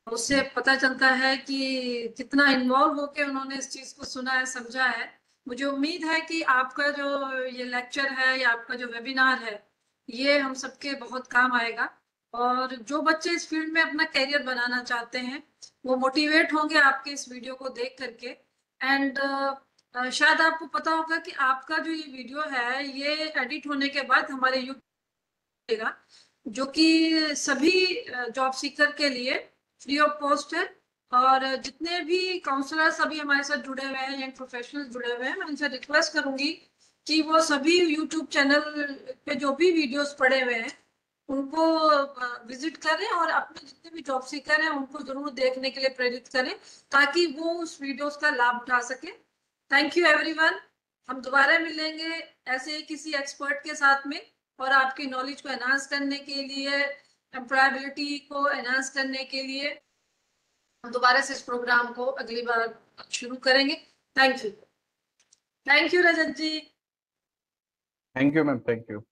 उससे पता चलता है कि कितना इन्वॉल्व होके उन्होंने इस चीज को सुना है, समझा है। मुझे उम्मीद है कि आपका जो ये लेक्चर है या आपका जो वेबिनार है, ये हम सबके बहुत काम आएगा। और जो बच्चे इस फील्ड में अपना करियर बनाना चाहते हैं, वो मोटिवेट होंगे आपके इस वीडियो को देख करके। एंड शायद आपको पता होगा कि आपका जो ये वीडियो है, ये एडिट होने के बाद हमारे यूट्यूब, जो कि सभी जॉब सीकर के लिए फ्री ऑफ कॉस्ट है। और जितने भी काउंसलर्स अभी हमारे साथ जुड़े हुए हैं, यंग प्रोफेशनल्स जुड़े हुए हैं, मैं उनसे रिक्वेस्ट करूंगी कि वो सभी यूट्यूब चैनल पे जो भी वीडियोस पड़े हुए हैं उनको विजिट करें और अपने जितने भी जॉब सीकर हैं उनको जरूर देखने के लिए प्रेरित करें, ताकि वो उस वीडियोस का लाभ उठा सके। Thank you everyone. हम दोबारा मिलेंगे ऐसे ही किसी एक्सपर्ट के साथ में, और आपकी नॉलेज को एनहांस करने के लिए, एम्प्लॉयबिलिटी को एनहांस करने के लिए हम दोबारा से इस प्रोग्राम को अगली बार शुरू करेंगे। Thank you. Thank you Rajat ji. Thank you ma'am, thank you.